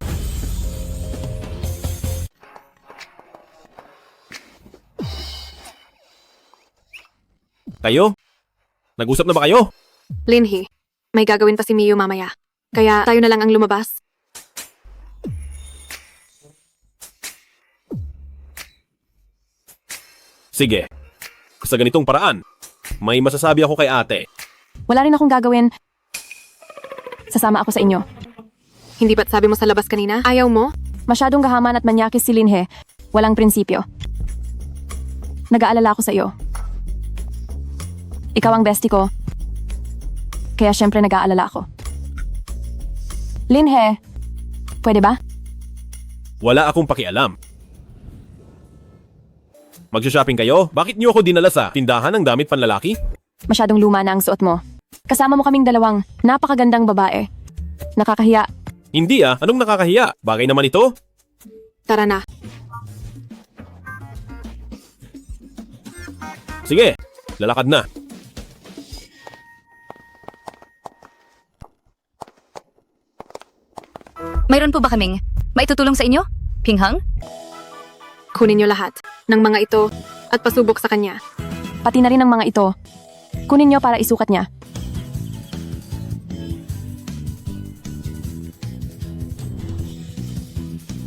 S3: Kayo? Nag-usap na ba kayo?
S2: Linhee, may gagawin pa si Miyu mamaya. Kaya tayo na lang ang lumabas.
S3: Sige. Sa ganitong paraan, may masasabi ako kay ate.
S1: Wala rin akong gagawin. Sasama ako sa inyo.
S2: Hindi ba't sabi mo sa labas kanina? Ayaw mo?
S1: Masyadong gahaman at manyakis si Linhee. Walang prinsipyo. Nag-aalala ako sa iyo. Ikaw ang bestie ko. Kaya syempre nag-aalala ako. Linhee, pwede ba?
S3: Wala akong pakialam. Magsha-shopping kayo? Bakit niyo ako dinala sa tindahan ng damit panlalaki?
S1: Masyadong luma na ang suot mo. Kasama mo kaming dalawang napakagandang babae. Nakakahiya.
S3: Hindi anong nakakahiya? Bagay naman ito.
S2: Tara na.
S3: Sige, lalakad na.
S18: Mayroon po ba kaming maitutulong sa inyo? Pinghang?
S2: Kunin niyo lahat ng mga ito at pasubok sa kanya.
S1: Pati na rin ang mga ito. Kunin niyo para isukat niya.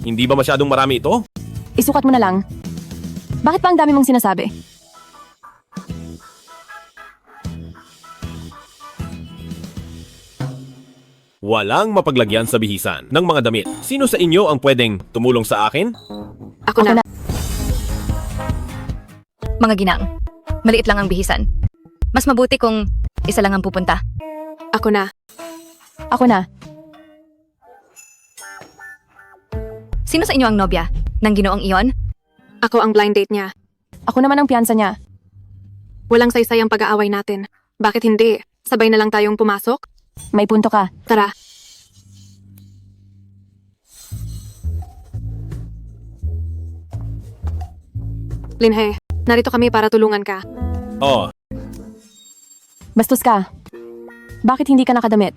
S3: Hindi ba masyadong marami ito?
S1: Isukat mo na lang. Bakit pa ang dami mong sinasabi?
S3: Walang mapaglagyan sa bihisan ng mga damit. Sino sa inyo ang pwedeng tumulong sa akin?
S2: Ako na.
S18: Mga ginang, maliit lang ang bihisan. Mas mabuti kung isa lang ang pupunta.
S2: Ako na.
S1: Ako na.
S18: Sino sa inyo ang nobya ng ginoong iyon?
S2: Ako ang blind date niya.
S1: Ako naman ang piyansa niya.
S2: Walang saysay ang pag-aaway natin. Bakit hindi? Sabay na lang tayong pumasok?
S1: May punto ka.
S2: Tara. Linhee, narito kami para tulungan ka.
S3: Oh,
S1: Bastos ka. Bakit hindi ka nakadamit?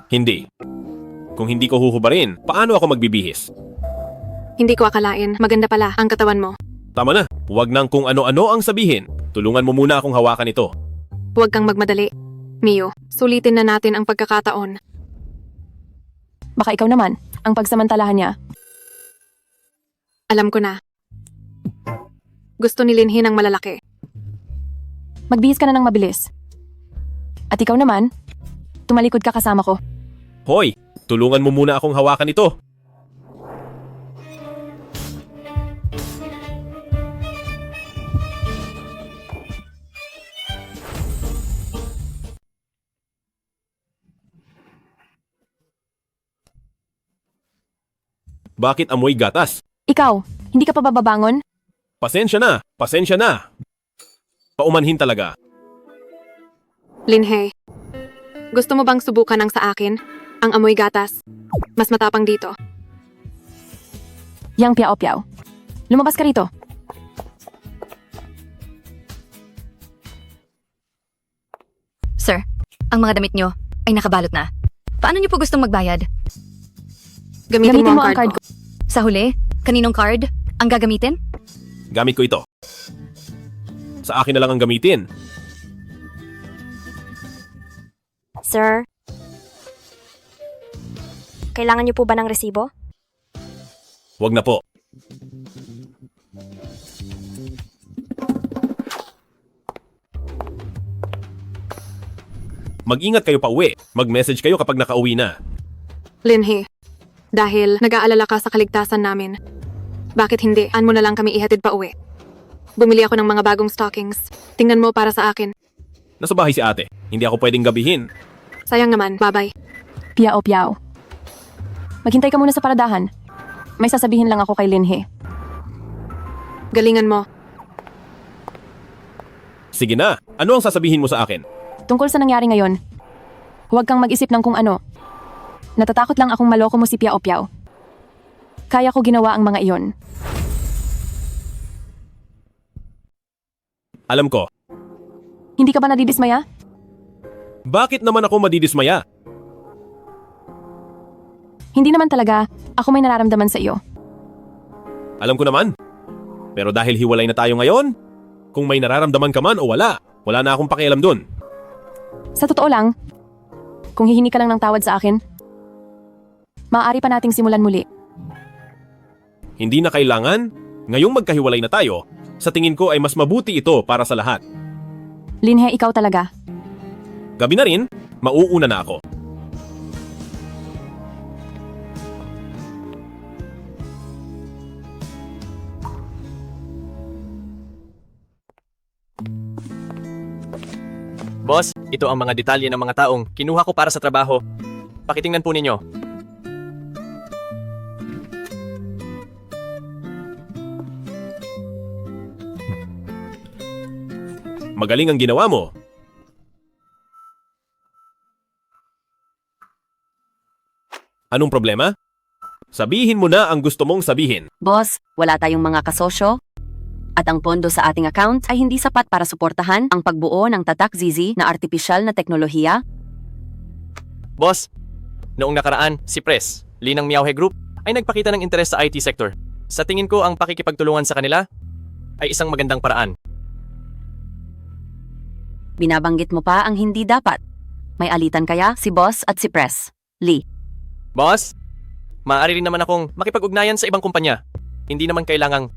S3: hindi. Kung hindi ko huhubarin, paano ako magbibihis?
S2: Hindi ko akalain, maganda pala ang katawan mo.
S3: Tama na, huwag nang kung ano-ano ang sabihin. Tulungan mo muna akong hawakan ito.
S2: Huwag kang magmadali. Miyu, sulitin na natin ang pagkakataon.
S1: Baka ikaw naman, ang pagsamantalahan niya.
S2: Alam ko na. Gusto ni Linhee ng malalaki.
S1: Magbihis ka na ng mabilis. At ikaw naman, tumalikod ka kasama ko.
S3: Hoy, tulungan mo muna akong hawakan ito. Bakit amoy gatas?
S1: Ikaw, hindi ka pa bababangon?
S3: Pasensya na, pasensya na. Paumanhin talaga.
S2: Linhee, gusto mo bang subukan ang sa akin? Ang amoy gatas. Mas matapang dito.
S1: Yang piao-piao. Lumabas ka rito.
S18: Sir, ang mga damit nyo ay nakabalot na. Paano nyo po gustong magbayad?
S2: Gamitin mo ang card ko.
S18: Sa huli, kaninong card ang gagamitin?
S3: Gamit ko ito. Sa akin na lang ang gamitin.
S13: Sir, kailangan niyo po ba ng resibo?
S3: Huwag na po. Mag-ingat kayo pa uwi. Mag-message kayo kapag nakauwi na.
S2: Linhe, dahil nag-aalala ka sa kaligtasan namin, bakit hindi? An mo na lang kami ihatid pa uwi. Bumili ako ng mga bagong stockings. Tingnan mo para sa akin.
S3: Nasa bahay si ate. Hindi ako pwedeng gabihin.
S2: Sayang naman, bye-bye.
S1: Piao. Maghintay ka muna sa paradahan. May sasabihin lang ako kay Linhe.
S2: Galingan mo.
S3: Sige na. Ano ang sasabihin mo sa akin?
S1: Tungkol sa nangyari ngayon, huwag kang mag-isip ng kung ano. Natatakot lang akong maloko mo si Piao. Kaya ko ginawa ang mga iyon.
S3: Alam ko.
S1: Hindi ka ba nadidismaya?
S3: Bakit naman ako madidismaya?
S1: Hindi naman talaga. Ako may nararamdaman sa iyo.
S3: Alam ko naman. Pero dahil hiwalay na tayo ngayon, kung may nararamdaman ka man o wala na akong pakialam dun.
S1: Sa totoo lang, kung hihingi ka lang ng tawad sa akin, maaari pa nating simulan muli.
S3: Hindi na kailangan. Ngayong magkahiwalay na tayo, sa tingin ko ay mas mabuti ito para sa lahat.
S1: Linhe, ikaw talaga.
S3: Gabi na rin, mauuna na ako.
S15: Boss, ito ang mga detalye ng mga taong kinuha ko para sa trabaho. Pakitingnan po ninyo.
S3: Magaling ang ginawa mo. Anong problema? Sabihin mo na ang gusto mong sabihin.
S4: Boss, wala tayong mga kasosyo at ang pondo sa ating account ay hindi sapat para suportahan ang pagbuo ng tatak Zizi na artipisyal na teknolohiya.
S15: Boss, noong nakaraan, si Press, Linang Miauhe Group, ay nagpakita ng interes sa IT sector. Sa tingin ko, ang pakikipagtulungan sa kanila ay isang magandang paraan.
S4: Binabanggit mo pa ang hindi dapat. May alitan kaya si Boss at si Press. Lee.
S15: Boss, maaari rin naman akong makipag-ugnayan sa ibang kumpanya. Hindi naman kailangang...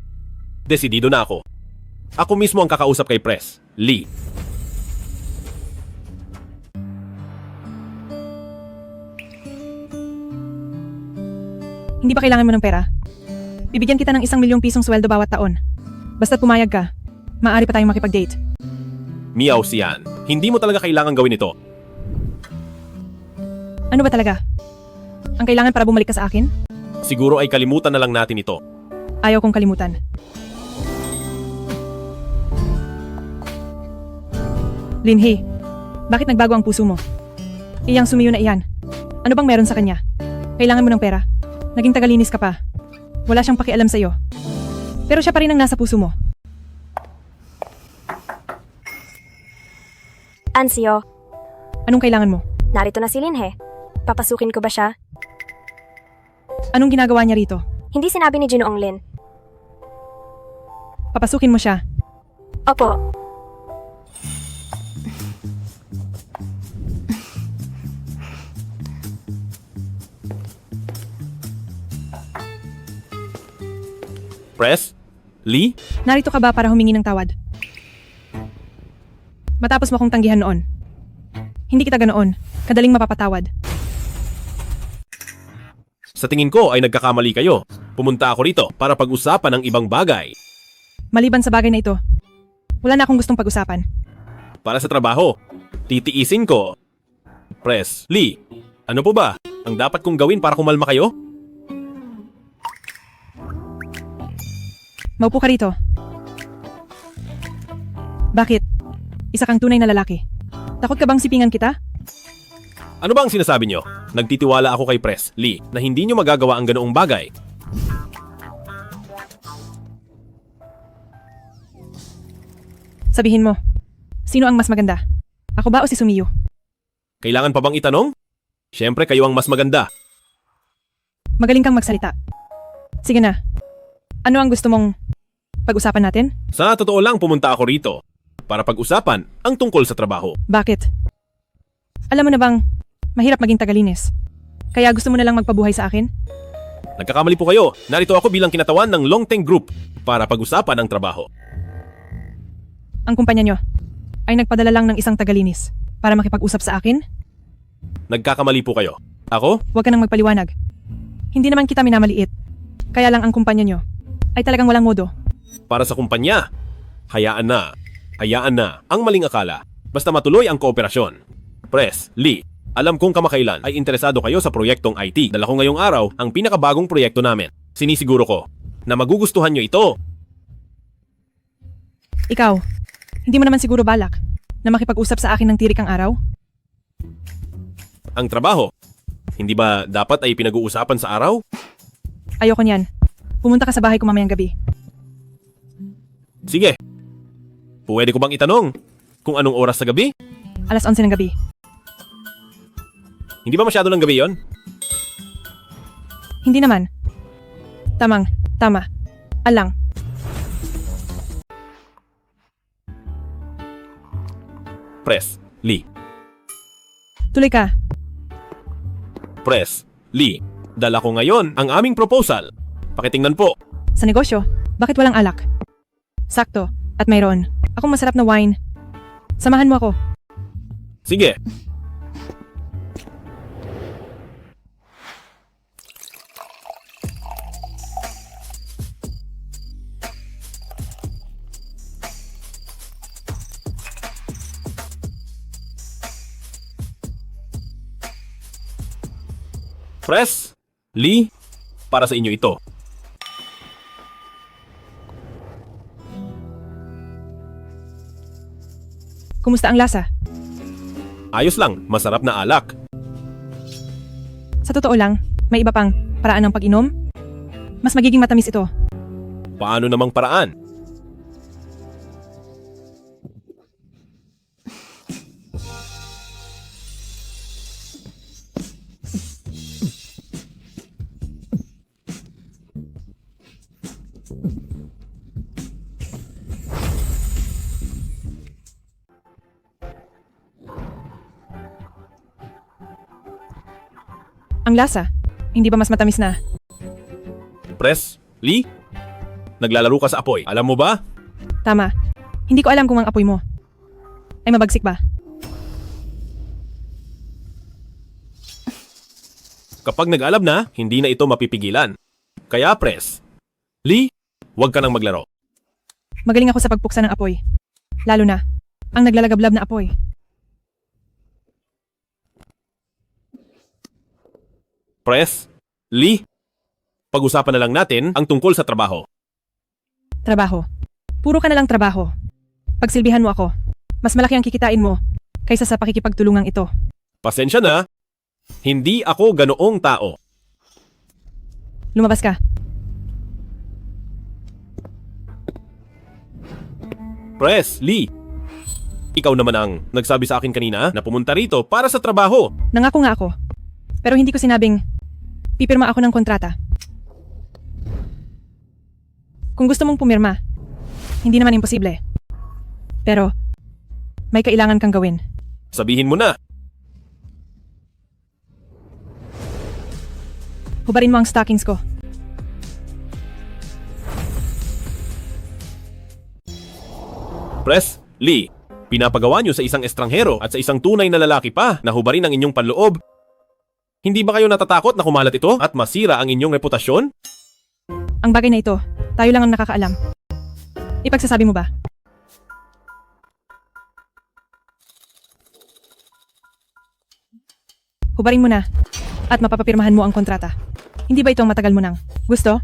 S3: Desidido na ako. Ako mismo ang kakausap kay Press, Lee.
S5: Hindi ba kailangan mo ng pera? Bibigyan kita ng 1 milyong pisong sweldo bawat taon. Basta't pumayag ka, maaari pa tayong makipag-date.
S3: Miao Sian, hindi mo talaga kailangan gawin ito.
S5: Ano ba talaga? Ang kailangan para bumalik ka sa akin?
S3: Siguro ay kalimutan na lang natin ito.
S5: Ayaw kong kalimutan. Linhe, bakit nagbago ang puso mo? Iyang sumiyo na iyan. Ano bang meron sa kanya? Kailangan mo ng pera. Naging tagalinis ka pa. Wala siyang pakialam sa iyo. Pero siya pa rin ang nasa puso mo.
S13: Ansio,
S5: Anong kailangan mo?
S13: narito na si Linhe. Papasukin ko ba siya?
S5: Anong ginagawa niya rito?
S13: Hindi sinabi ni Ginoong Lin.
S5: Papasukin mo siya.
S13: Opo.
S3: Press? Lee?
S5: Narito ka ba para humingi ng tawad? Matapos mo akong tanggihan noon. Hindi kita ganoon. Kadaling mapapatawad.
S3: Sa tingin ko ay nagkakamali kayo. Pumunta ako rito para pag-usapan ng ibang bagay.
S5: Maliban sa bagay na ito, wala na akong gustong pag-usapan.
S3: Para sa trabaho, titiisin ko. Press, Lee, ano po ba ang dapat kong gawin para kumalma kayo?
S5: Maupo ka rito. Bakit? Isa kang tunay na lalaki. Takot ka bang sipingan kita?
S3: Ano ba ang sinasabi nyo? Nagtitiwala ako kay Press, Lee, na hindi nyo magagawa ang ganoong bagay.
S5: Sabihin mo, sino ang mas maganda? Ako ba o si Sumiyo?
S3: Kailangan pa bang itanong? Siyempre kayo ang mas maganda.
S5: Magaling kang magsalita. Sige na. Ano ang gusto mong pag-usapan natin?
S3: Sa totoo lang pumunta ako rito para pag-usapan ang tungkol sa trabaho.
S5: Bakit? Alam mo na bang mahirap maging tagalinis? Kaya gusto mo na lang magpabuhay sa akin?
S3: Nagkakamali po kayo. Narito ako bilang kinatawan ng Longteng Group para pag-usapan ang trabaho.
S5: Ang kumpanya nyo ay nagpadala lang ng isang tagalinis. Para makipag-usap sa akin?
S3: Nagkakamali po kayo. Ako?
S5: Huwag ka nang magpaliwanag. Hindi naman kita minamaliit. Kaya lang ang kumpanya nyo ay talagang walang modo.
S3: Para sa kumpanya. Hayaan na. Hayaan na. Ang maling akala. Basta matuloy ang kooperasyon. Pres, Lee, alam kong kamakailan ay interesado kayo sa proyektong IT. Dala ko ngayong araw ang pinakabagong proyekto namin. Sinisiguro ko na magugustuhan nyo ito.
S5: Ikaw, hindi mo naman siguro balak na makipag-usap sa akin ng tirik ang araw?
S3: Ang trabaho. Hindi ba dapat ay pinag-uusapan sa araw?
S5: Ayoko niyan. Pumunta ka sa bahay ko mamayang gabi.
S3: Sige. Pwede ko bang itanong kung anong oras sa gabi?
S5: Alas 11 ng gabi.
S3: Hindi ba masyado ng gabi yon?
S5: Hindi naman. Tama. Alang.
S3: Pres, Lee.
S5: Tuloy ka.
S3: Pres, Lee. Dala ko ngayon ang aming proposal. Pakitingnan po.
S5: Sa negosyo, bakit walang alak? Sakto. At mayroon akong masarap na wine. Samahan mo ako.
S3: Sige. Pres, Lee, para sa inyo ito.
S5: Kumusta ang lasa?
S3: Ayos lang, masarap na alak.
S5: Sa totoo lang, may iba pang paraan ng pag-inom? Mas magiging matamis ito.
S3: Paano namang paraan?
S5: Ang lasa, hindi ba mas matamis na?
S3: Pres, Lee, naglalaro ka sa apoy. Alam mo ba?
S5: Tama. Hindi ko alam kung ang apoy mo ay mabagsik ba.
S3: Kapag nag-alab na, hindi na ito mapipigilan. Kaya Pres, Lee, huwag ka nang maglaro.
S5: Magaling ako sa pagpuksa ng apoy. Lalo na, ang naglalagablab na apoy.
S3: Pres, Lee, pag-usapan na lang natin ang tungkol sa trabaho.
S5: Trabaho. Puro ka na lang trabaho. Pagsilbihan mo ako, mas malaki ang kikitain mo kaysa sa pakikipagtulungang ito.
S3: Pasensya na, hindi ako ganoong tao.
S5: Lumabas ka.
S3: Pres, Lee, ikaw naman ang nagsabi sa akin kanina na pumunta rito para sa trabaho.
S5: Nangako nga ako. Pero hindi ko sinabing pipirma ako ng kontrata. Kung gusto mong pumirma, hindi naman imposible. Pero, may kailangan kang gawin.
S3: Sabihin mo na.
S5: Hubarin mo ang stockings ko.
S3: Pres, Lee, pinapagawa niyo sa isang estranghero at sa isang tunay na lalaki pa na hubarin ang inyong panloob. Hindi ba kayo natatakot na kumalat ito at masira ang inyong reputasyon?
S5: Ang bagay na ito, tayo lang ang nakakaalam. Ipagsasabi mo ba? Hubarin mo na at mapapapirmahan mo ang kontrata. Hindi ba itong matagal mo nang gusto?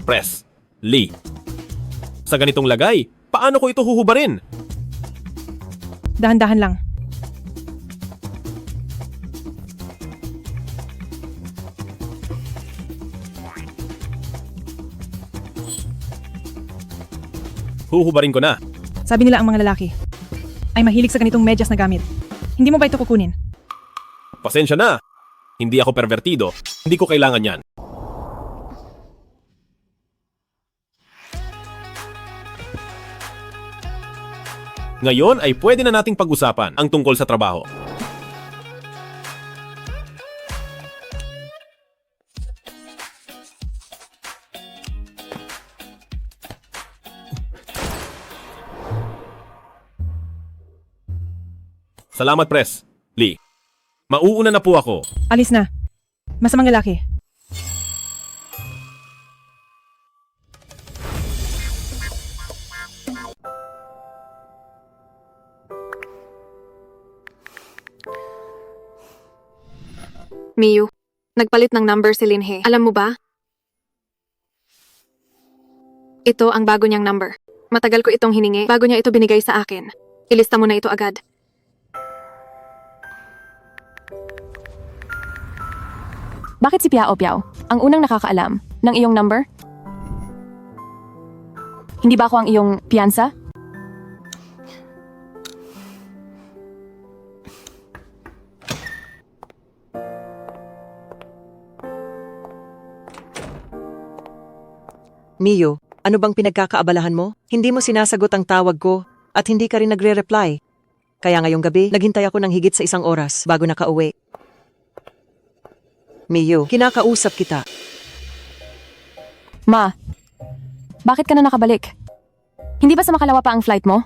S3: Pres, Lee, sa ganitong lagay, paano ko ito huhubarin?
S5: Dahan-dahan lang.
S3: Huhubarin ko na.
S5: Sabi nila ang mga lalaki ay mahilig sa ganitong medyas na gamit. Hindi mo ba ito kukunin?
S3: Pasensya na. Hindi ako pervertido. Hindi ko kailangan yan. Ngayon ay pwede na nating pag-usapan ang tungkol sa trabaho. Salamat, Pres. Lee, mauuna na po ako.
S5: Alis na. Masamang lalaki.
S2: Miyu, nagpalit ng number si Linhe. Alam mo ba? Ito ang bago niyang number. Matagal ko itong hiningi bago niya ito binigay sa akin. Ilista mo na ito agad.
S1: Bakit si Piao Piao ang unang nakakaalam ng iyong number? Hindi ba ako ang iyong piyansa?
S19: Miyo, ano bang pinagkakaabalahan mo? Hindi mo sinasagot ang tawag ko at hindi ka rin nagre-reply. Kaya ngayong gabi, naghintay ako ng higit sa 1 oras bago nakauwi. Miyo, kinakausap kita.
S1: Ma, bakit ka na nakabalik? Hindi ba sa makalawa pa ang flight mo?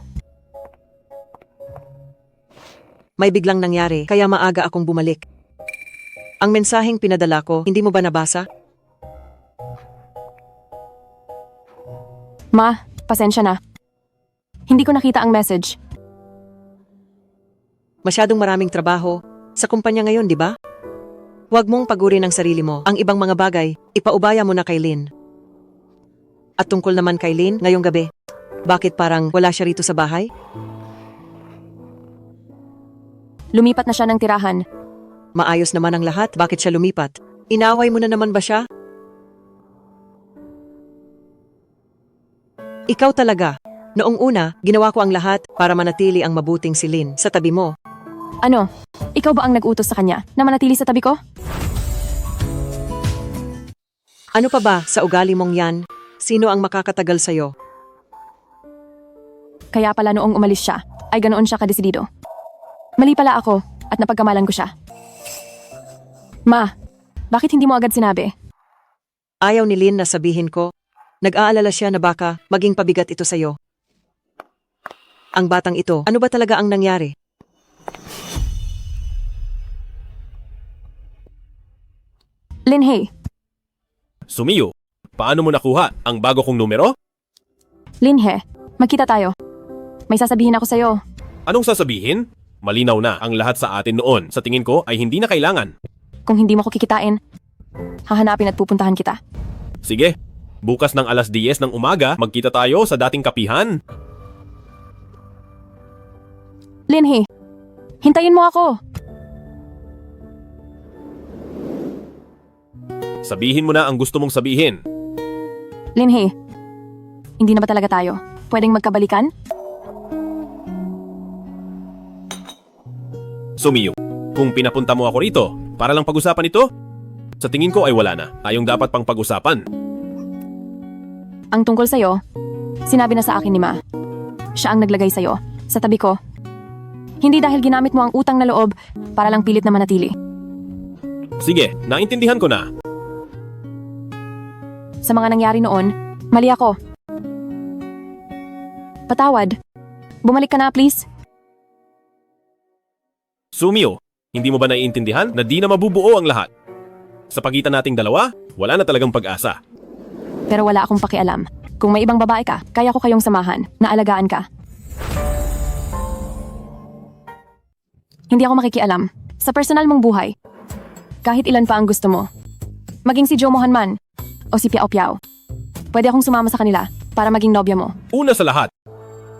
S19: May biglang nangyari kaya maaga akong bumalik. Ang mensaheng pinadala ko, hindi mo ba nabasa?
S1: Ma, pasensya na. Hindi ko nakita ang message.
S19: Masyadong maraming trabaho sa kumpanya ngayon, di ba? Huwag mong pagurin ang sarili mo. Ang ibang mga bagay, ipaubaya mo na kay Lynn. At tungkol naman kay Lynn, ngayong gabi, bakit parang wala siya rito sa bahay?
S1: Lumipat na siya ng tirahan.
S19: Maayos naman ang lahat, bakit siya lumipat? Inaway mo na naman ba siya? Ikaw talaga. Noong una, ginawa ko ang lahat para manatili ang mabuting si Lynn sa tabi mo.
S1: Ano? Ikaw ba ang nag-utos sa kanya na manatili sa tabi ko?
S19: Ano pa ba sa ugali mong yan? Sino ang makakatagal sa'yo?
S1: Kaya pala noong umalis siya, ay ganoon siya kadesidido. Mali pala ako at napagkamalan ko siya. Ma, bakit hindi mo agad sinabi?
S19: Ayaw ni Lynn na sabihin ko. Nag-aalala siya na baka maging pabigat ito sa'yo. Ang batang ito, ano ba talaga ang nangyari?
S1: Linhe,
S3: Sumiyo, paano mo nakuha ang bago kong numero?
S1: Linhe, magkita tayo. May sasabihin ako sa'yo.
S3: Anong sasabihin? Malinaw na ang lahat sa atin noon. Sa tingin ko ay hindi na kailangan.
S1: Kung hindi mo ko kikitain, hahanapin at pupuntahan kita.
S3: Sige, bukas ng 10:00 ng umaga, magkita tayo sa dating kapihan.
S1: Linhe, hintayin mo ako.
S3: Sabihin mo na ang gusto mong sabihin.
S1: Linhe, hindi na ba talaga tayo pwedeng magkabalikan?
S3: Sumiyo, kung pinapunta mo ako rito para lang pag-usapan ito, sa tingin ko ay wala na. Tayong dapat pang pag-usapan.
S1: Ang tungkol sa'yo, sinabi na sa akin ni Ma. Siya ang naglagay sa'yo, sa tabi ko. Hindi dahil ginamit mo ang utang na loob para lang pilit na manatili.
S3: Sige, naintindihan ko na.
S1: Sa mga nangyari noon, mali ako. Patawad. Bumalik ka na, please.
S3: Sumiyo, hindi mo ba naiintindihan na di na mabubuo ang lahat? Sa pagitan nating dalawa, wala na talagang pag-asa.
S1: Pero wala akong pakialam. Kung may ibang babae ka, kaya ko kayong samahan, na alagaan ka. Hindi ako makikialam sa personal mong buhay. Kahit ilan pa ang gusto mo. Maging si Jo Mohan man, o si Piao Piao. Pwede akong sumama sa kanila para maging nobya mo.
S3: Una sa lahat,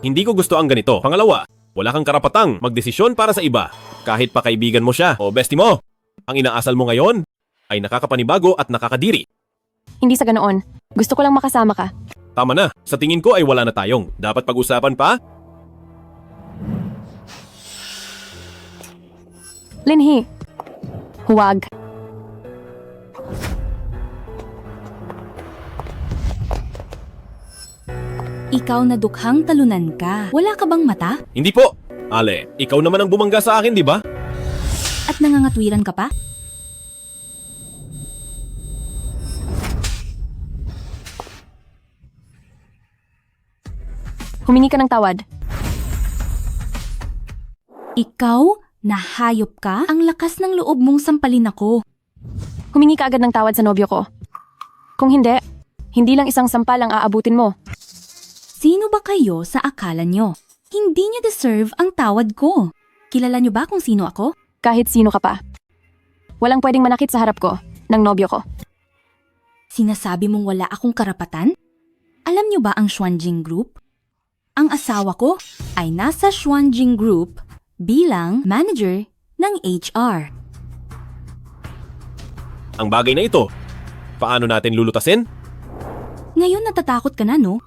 S3: hindi ko gusto ang ganito. Pangalawa, wala kang karapatang magdesisyon para sa iba. Kahit pa kaibigan mo siya o bestie mo. Ang inaasal mo ngayon ay nakakapanibago at nakakadiri.
S1: Hindi sa ganoon. Gusto ko lang makasama ka.
S3: Tama na, sa tingin ko ay wala na tayong dapat pag-usapan pa.
S1: Linhe, huwag.
S20: Ikaw na dukhang talunan ka. Wala ka bang mata?
S3: Hindi po. Ale, ikaw naman ang bumangga sa akin, di ba?
S20: At nangangatwiran ka pa?
S1: Humingi ka ng tawad.
S20: Ikaw? Nahayop ka? Ang lakas ng loob mong sampalin ako.
S1: Humingi ka agad ng tawad sa nobyo ko. Kung hindi lang isang sampal ang aabutin mo.
S20: Sino ba kayo sa akala nyo? Hindi niyo deserve ang tawad ko. Kilala niyo ba kung sino ako?
S1: Kahit sino ka pa. Walang pwedeng manakit sa harap ko ng nobyo ko.
S20: Sinasabi mong wala akong karapatan? Alam niyo ba ang Xuanjing Group? Ang asawa ko ay nasa Xuanjing Group bilang manager ng HR.
S3: Ang bagay na ito, paano natin lulutasin?
S20: Ngayon natatakot ka na, no?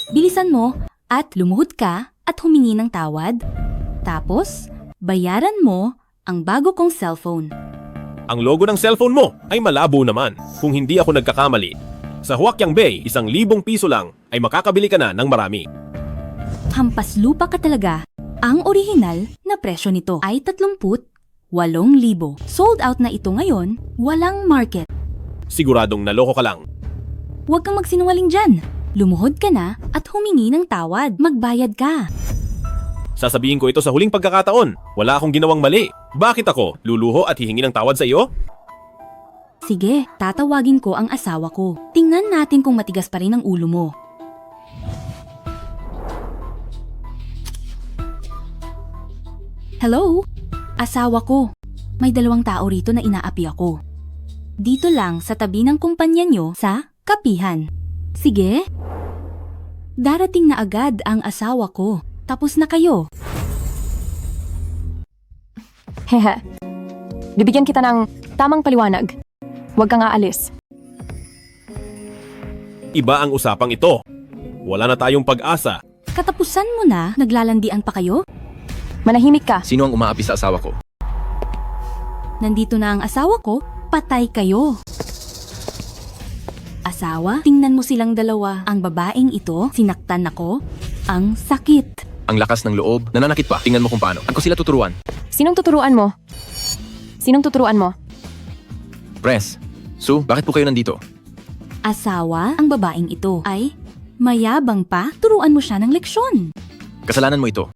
S20: Bilisan mo at lumuhod ka at humingi ng tawad. Tapos, bayaran mo ang bago kong cellphone.
S3: Ang logo ng cellphone mo ay malabo naman. Kung hindi ako nagkakamali, sa Huakyang Bay, 1,000 piso lang ay makakabili ka na ng marami.
S20: Hampas lupa ka talaga. Ang orihinal na presyo nito ay 38,000. Sold out na ito ngayon, walang market.
S3: Siguradong naloko ka lang.
S20: Huwag kang magsinungaling dyan. Lumuhod ka na at humingi ng tawad. Magbayad ka.
S3: Sasabihin ko ito sa huling pagkakataon. Wala akong ginawang mali. Bakit ako luluho at hihingi ng tawad sa iyo?
S20: Sige, tatawagin ko ang asawa ko. Tingnan natin kung matigas pa rin ang ulo mo. Hello? Asawa ko. May 2 tao rito na inaapi ako. Dito lang sa tabi ng kumpanya nyo sa kapihan. Sige? Darating na agad ang asawa ko. Tapos na kayo.
S1: Hehe. Bibigyan kita ng tamang paliwanag. Huwag kang aalis.
S3: Iba ang usapang ito. Wala na tayong pag-asa.
S20: Katapusan mo na, naglalandian pa kayo?
S1: Manahimik ka.
S15: Sino ang umaapi sa asawa ko?
S20: Nandito na ang asawa ko, patay kayo. Asawa, tingnan mo silang dalawa. Ang babaeng ito, sinaktan ako. Ang sakit.
S15: Ang lakas ng loob, nananakit pa. Tingnan mo kung paano. Ako sila tuturuan.
S1: Sinong tuturuan mo? Sinong tuturuan mo?
S15: Pres, Sue, bakit po kayo nandito?
S20: Asawa, ang babaeng ito ay mayabang pa. Turuan mo siya ng leksyon.
S15: Kasalanan mo ito.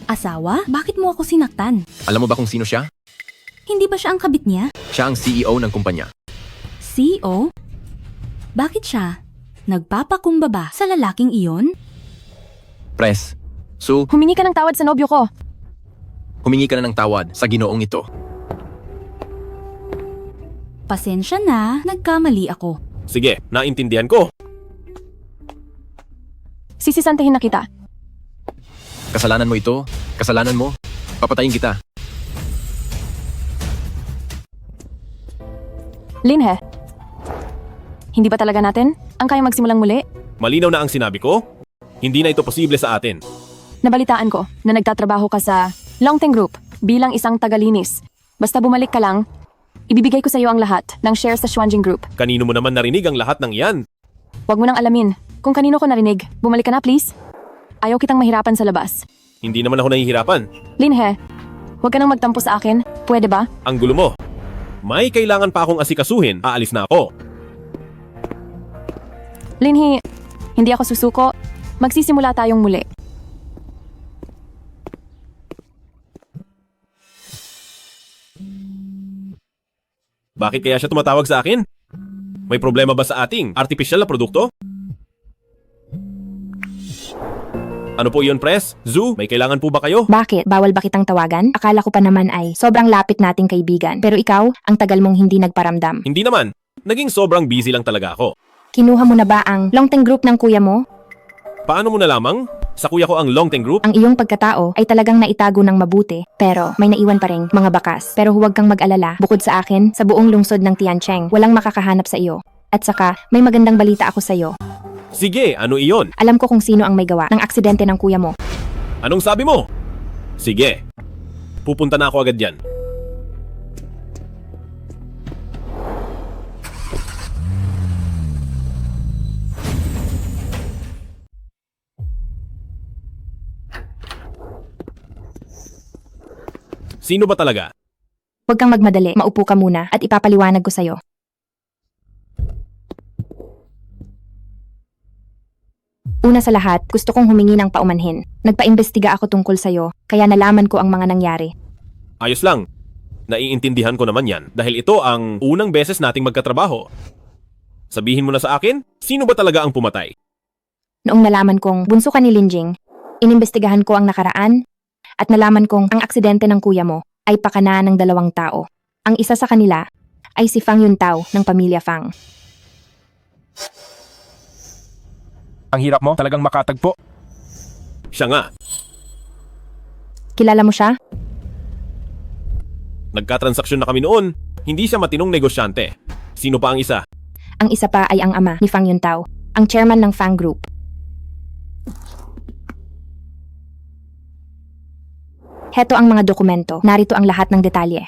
S20: Asawa, bakit mo ako sinaktan?
S15: Alam mo ba kung sino siya?
S20: Hindi ba siya ang kabit niya?
S15: Siya ang CEO ng kumpanya.
S20: CEO? Bakit siya nagpapakumbaba sa lalaking iyon?
S15: Pres, Sue,
S1: Humingi ka ng tawad sa nobyo ko.
S15: humingi ka na ng tawad sa ginoong ito.
S20: Pasensya na, nagkamali ako.
S3: Sige, naintindihan ko.
S1: Sisisantahin na kita.
S15: Kasalanan mo ito. Kasalanan mo. Papatayin kita.
S1: Linhe. Hindi ba talaga natin ang kaya magsimulang muli?
S3: Malinaw na ang sinabi ko. Hindi na ito posible sa atin.
S1: Nabalitaan ko na nagtatrabaho ka sa Longteng Group bilang isang tagalinis. Basta bumalik ka lang, ibibigay ko sa iyo ang lahat ng shares sa Xuanjing Group.
S3: Kanino mo naman narinig ang lahat ng yan?
S1: Huwag mo nang alamin kung kanino ko narinig. Bumalik ka na, please. Ayaw kitang mahirapan sa labas.
S3: Hindi naman ako nahihirapan.
S1: Linhe, huwag ka nang magtampo sa akin. Pwede ba?
S3: Ang gulo mo. May kailangan pa akong asikasuhin. Aalis na ako.
S1: Linhe, hindi ako susuko. Magsisimula tayong muli.
S3: Bakit kaya siya tumatawag sa akin? May problema ba sa ating artificial na produkto? Ano po iyon, Pres? Zoo, may kailangan po ba kayo?
S13: Bakit? Bawal ba kitang tawagan? Akala ko pa naman ay sobrang lapit nating kaibigan. Pero ikaw, ang tagal mong hindi nagparamdam.
S3: Hindi naman. Naging sobrang busy lang talaga ako.
S13: Kinuha mo na ba ang Longteng Group ng kuya mo?
S3: Paano mo nalamang? Sa kuya ko ang Longteng Group?
S13: Ang iyong pagkatao ay talagang naitago ng mabuti. Pero may naiwan pa ring mga bakas. Pero huwag kang mag-alala. Bukod sa akin, sa buong lungsod ng Tiancheng, walang makakahanap sa iyo. At saka, may magandang balita ako sa iyo.
S3: Sige, ano iyon?
S13: Alam ko kung sino ang may gawa ng aksidente ng kuya mo.
S3: Anong sabi mo? Sige. Pupunta na ako agad dyan. Sino ba talaga?
S13: Huwag kang magmadali, maupo ka muna at ipapaliwanag ko sa'yo. Una sa lahat, gusto kong humingi ng paumanhin. Nagpaimbestiga ako tungkol sa'yo, kaya nalaman ko ang mga nangyari.
S3: Ayos lang. Naiintindihan ko naman yan dahil ito ang unang beses nating magkatrabaho. Sabihin mo na sa akin, sino ba talaga ang pumatay?
S13: Noong nalaman kong bunso ka ni Linjing, inimbestigahan ko ang nakaraan at nalaman kong ang aksidente ng kuya mo ay pakana ng 2 tao. Ang isa sa kanila ay si Fang Yuntao ng pamilya Fang.
S6: Ang hirap mo talagang makatagpo.
S3: Siya nga.
S13: Kilala mo siya?
S3: Nagkatransaksyon na kami noon. Hindi siya matinong negosyante. Sino pa ang isa?
S13: Ang isa pa ay ang ama ni Fang Yuntao, ang chairman ng Fang Group. Heto ang mga dokumento. Narito ang lahat ng detalye.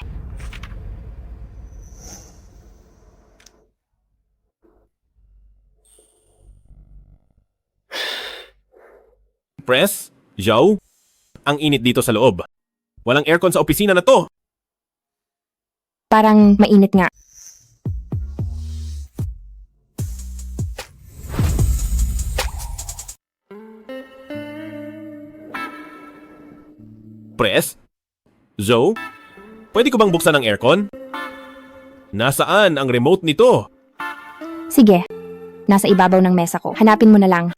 S3: Press? Zhao? Ang init dito sa loob. Walang aircon sa opisina na to.
S13: Parang mainit nga.
S3: Press? Zhao? Pwede ko bang buksan ang aircon? Nasaan ang remote nito?
S13: Sige. Nasa ibabaw ng mesa ko. Hanapin mo na lang.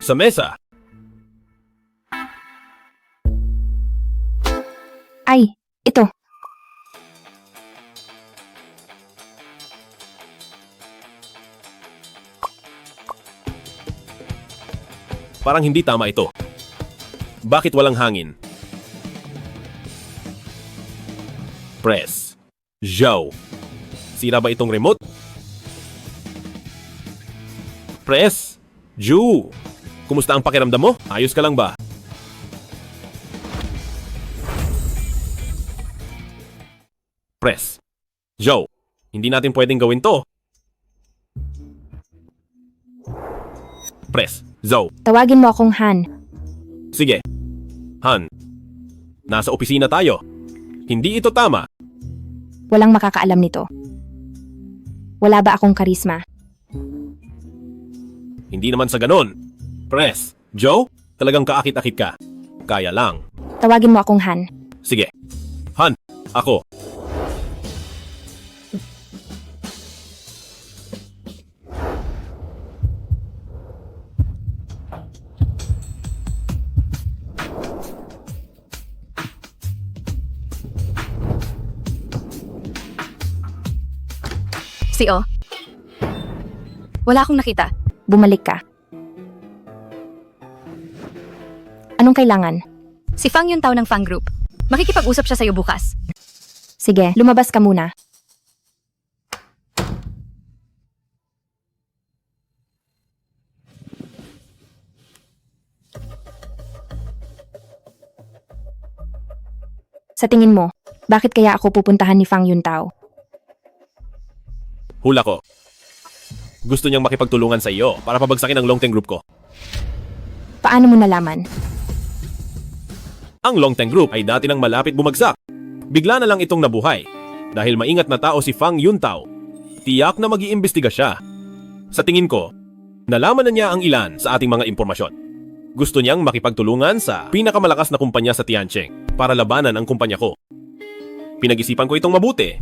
S3: Sa mesa?
S13: Ay, ito.
S3: Parang hindi tama ito. Bakit walang hangin? Press. Zhao. Sira ba itong remote? Press. Ju. Kumusta ang pakiramdam mo? Ayos ka lang ba? Press. Zhao. Hindi natin pwedeng gawin to. Press. Zhao.
S13: Tawagin mo akong Han.
S3: Sige. Han. Nasa opisina tayo. Hindi ito tama.
S13: Walang makakaalam nito. Wala ba akong karisma?
S3: Hindi naman sa ganon. Press. Joe, talagang kaakit-akit ka. Kaya lang.
S13: Tawagin mo akong Han.
S3: Sige. Han, ako.
S18: CO. Wala akong nakita.
S13: Bumalik ka. Anong kailangan?
S18: Si Fang Yuntao ng Fang Group. Makikipag-usap siya sa'yo bukas.
S13: Sige, lumabas ka muna. Sa tingin mo, bakit kaya ako pupuntahan ni Fang Yuntao?
S3: Hula ko. Gusto niyang makipagtulungan sa iyo para pabagsakin ang Longteng Group ko.
S13: Paano mo nalaman?
S3: Ang Longteng Group ay dati nang malapit bumagsak. Bigla na lang itong nabuhay. Dahil maingat na tao si Fang Yuntao, tiyak na mag-iimbestiga siya. Sa tingin ko, nalaman na niya ang ilan sa ating mga impormasyon. Gusto niyang makipagtulungan sa pinakamalakas na kumpanya sa Tianjin para labanan ang kumpanya ko. Pinag-isipan ko itong mabuti.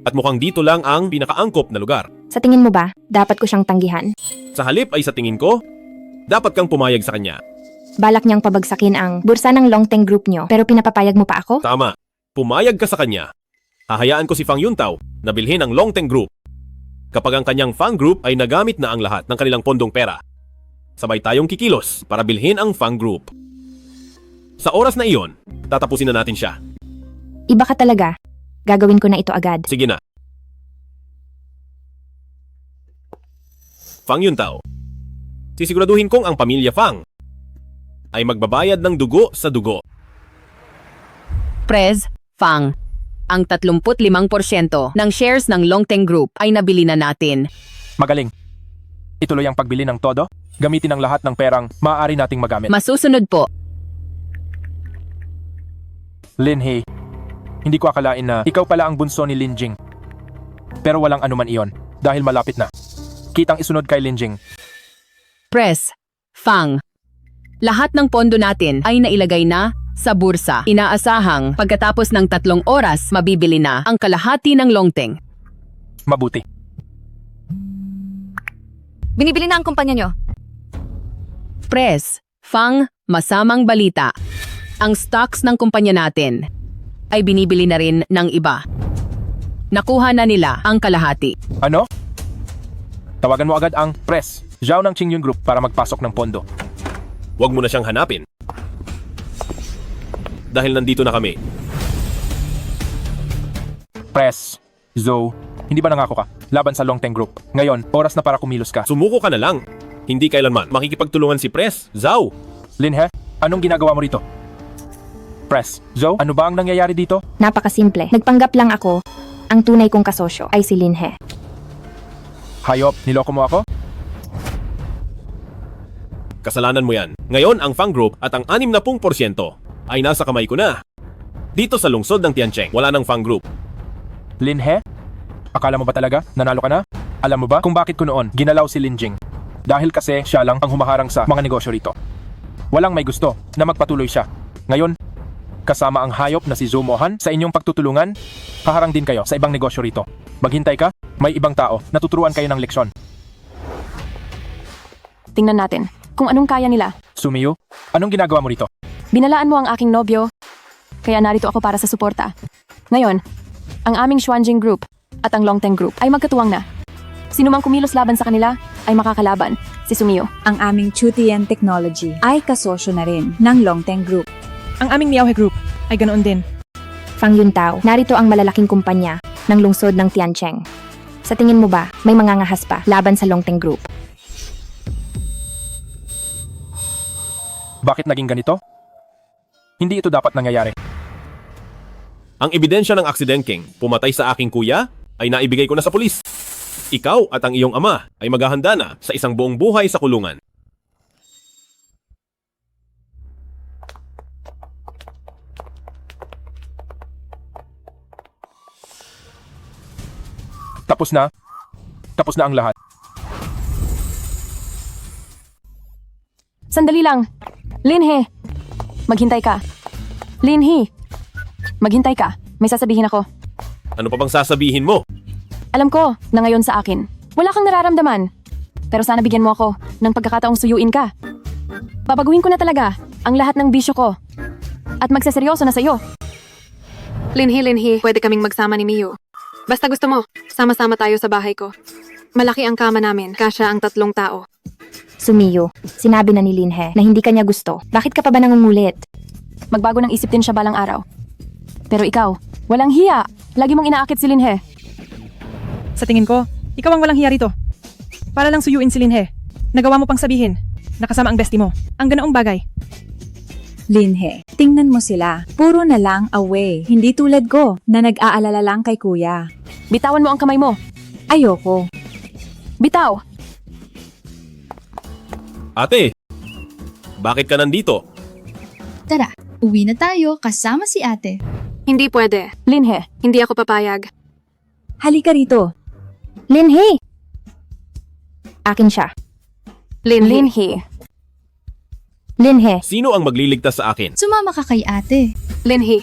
S3: At mukhang dito lang ang pinakaangkop na lugar.
S13: Sa tingin mo ba, dapat ko siyang tanggihan?
S3: Sa halip ay sa tingin ko, dapat kang pumayag sa kanya.
S13: Balak niyang pabagsakin ang bursa ng Longteng Group niyo, pero pinapapayag mo pa ako?
S3: Tama. Pumayag ka sa kanya. Hahayaan ko si Fang Yuntao na bilhin ang Longteng Group. Kapag ang kanyang Fang Group ay nagamit na ang lahat ng kanilang pondong pera, sabay tayong kikilos para bilhin ang Fang Group. Sa oras na iyon, tatapusin na natin siya.
S13: Iba ka talaga. Gagawin ko na ito agad.
S3: Sige na. Fang Yuntao. Sisiguraduhin kong ang pamilya Fang ay magbabayad ng dugo sa dugo.
S7: Prez, Fang, ang 35% ng shares ng Longteng Group ay nabili na natin.
S6: Magaling. Ituloy ang pagbili ng todo. Gamitin ang lahat ng perang maaari nating magamit.
S7: Masusunod po.
S6: Linhe, hindi ko akalain na ikaw pala ang bunso ni Linjing. Pero walang anuman iyon, dahil malapit na. Kitang isunod kay Linjing.
S7: Press, Fang. Lahat ng pondo natin ay nailagay na sa bursa. Inaasahang pagkatapos ng 3 oras, mabibili na ang kalahati ng longteng.
S6: Mabuti.
S18: Binibili na ang kumpanya nyo.
S7: Press, Fang, masamang balita. Ang stocks ng kumpanya natin ay binibili na rin ng iba. Nakuha na nila ang kalahati.
S6: Ano? Tawagan mo agad ang press, Zhao ng Qingyun Group para magpasok ng pondo.
S3: Huwag mo na siyang hanapin. Dahil nandito na kami.
S6: Press, Zhou, hindi ba nangako ka laban sa Longteng Group? Ngayon, oras na para kumilos ka.
S3: Sumuko ka na lang. Hindi kailanman makikipagtulungan si Press, Zhao.
S6: Linhe, anong ginagawa mo rito? Press, Zhou, ano ba ang nangyayari dito?
S13: Napakasimple. Nagpanggap lang ako. Ang tunay kong kasosyo ay si Linhe.
S6: Hayop, niloko mo ako?
S3: Kasalanan mo yan. Ngayon, ang Fang Group at ang 60% ay nasa kamay ko na. Dito sa lungsod ng Tiancheng, wala ng Fang Group.
S6: Linhe? Akala mo ba talaga nanalo ka na? Alam mo ba kung bakit ko noon ginalaw si Linjing? Dahil kasi siya lang ang humaharang sa mga negosyo rito. Walang may gusto na magpatuloy siya. Ngayon, kasama ang hayop na si Zhou Mohan sa inyong pagtutulungan, haharang din kayo sa ibang negosyo rito. Maghintay ka, may ibang tao na tuturuan kayo ng leksyon.
S1: Tingnan natin kung anong kaya nila.
S6: Sumiyu, anong ginagawa mo rito?
S1: Binalaan mo ang aking nobyo, kaya narito ako para sa suporta. Ngayon, ang aming Xuanjing Group at ang Longteng Group ay magkatuwang na. Sino mang kumilos laban sa kanila ay makakalaban si Sumiyo.
S10: Ang aming Chutian Technology ay kasosyo na rin ng Longteng Group.
S5: Ang aming Miaohe Group ay ganoon din.
S13: Fang Yuntao, narito ang malalaking kumpanya ng lungsod ng Tiancheng. Sa tingin mo ba, may mangangahas pa laban sa Longteng Group?
S6: Bakit naging ganito? Hindi ito dapat nangyayari.
S3: Ang ebidensya ng aksidenteng pumatay sa aking kuya ay naibigay ko na sa pulis. Ikaw at ang iyong ama ay maghahanda na sa isang buong buhay sa kulungan.
S6: Tapos na. Tapos na ang lahat.
S1: Sandali lang. Linhe, maghintay ka. Linhe, maghintay ka. May sasabihin ako.
S3: Ano pa bang sasabihin mo?
S1: Alam ko na ngayon sa akin, wala kang nararamdaman. Pero sana bigyan mo ako ng pagkakataong suyuin ka. Babaguhin ko na talaga ang lahat ng bisyo ko. At magseseryoso na sa'yo.
S2: Linhi, pwede kaming magsama ni Miyu. Basta gusto mo, sama-sama tayo sa bahay ko. Malaki ang kama namin, kasya ang 3 tao.
S13: Sumiyo, sinabi na ni Linhe na hindi kanya gusto. Bakit ka pa ba nangungulit?
S1: Magbago ng isip din siya balang araw. Pero ikaw, walang hiya. Lagi mong inaakit si Linhe.
S5: Sa tingin ko, ikaw ang walang hiya rito. Para lang suyuin si Linhe. Nagawa mo pang sabihin, nakasama ang bestie mo. Ang ganoong bagay.
S10: Linhe, tingnan mo sila. Puro na lang away. Hindi tulad ko na nag-aalala lang kay kuya.
S1: Bitawan mo ang kamay mo.
S10: Ayoko.
S1: Bitaw!
S3: Ate, bakit ka nandito?
S14: Tara, uwi na tayo kasama si ate.
S2: Hindi pwede.
S1: Linhe,
S2: Hindi ako papayag.
S10: Halika rito.
S13: Linhe! Akin siya.
S1: Linhe.
S13: Linhe.
S3: Sino ang magliligtas sa akin?
S14: Sumama ka kay ate.
S2: Linhi,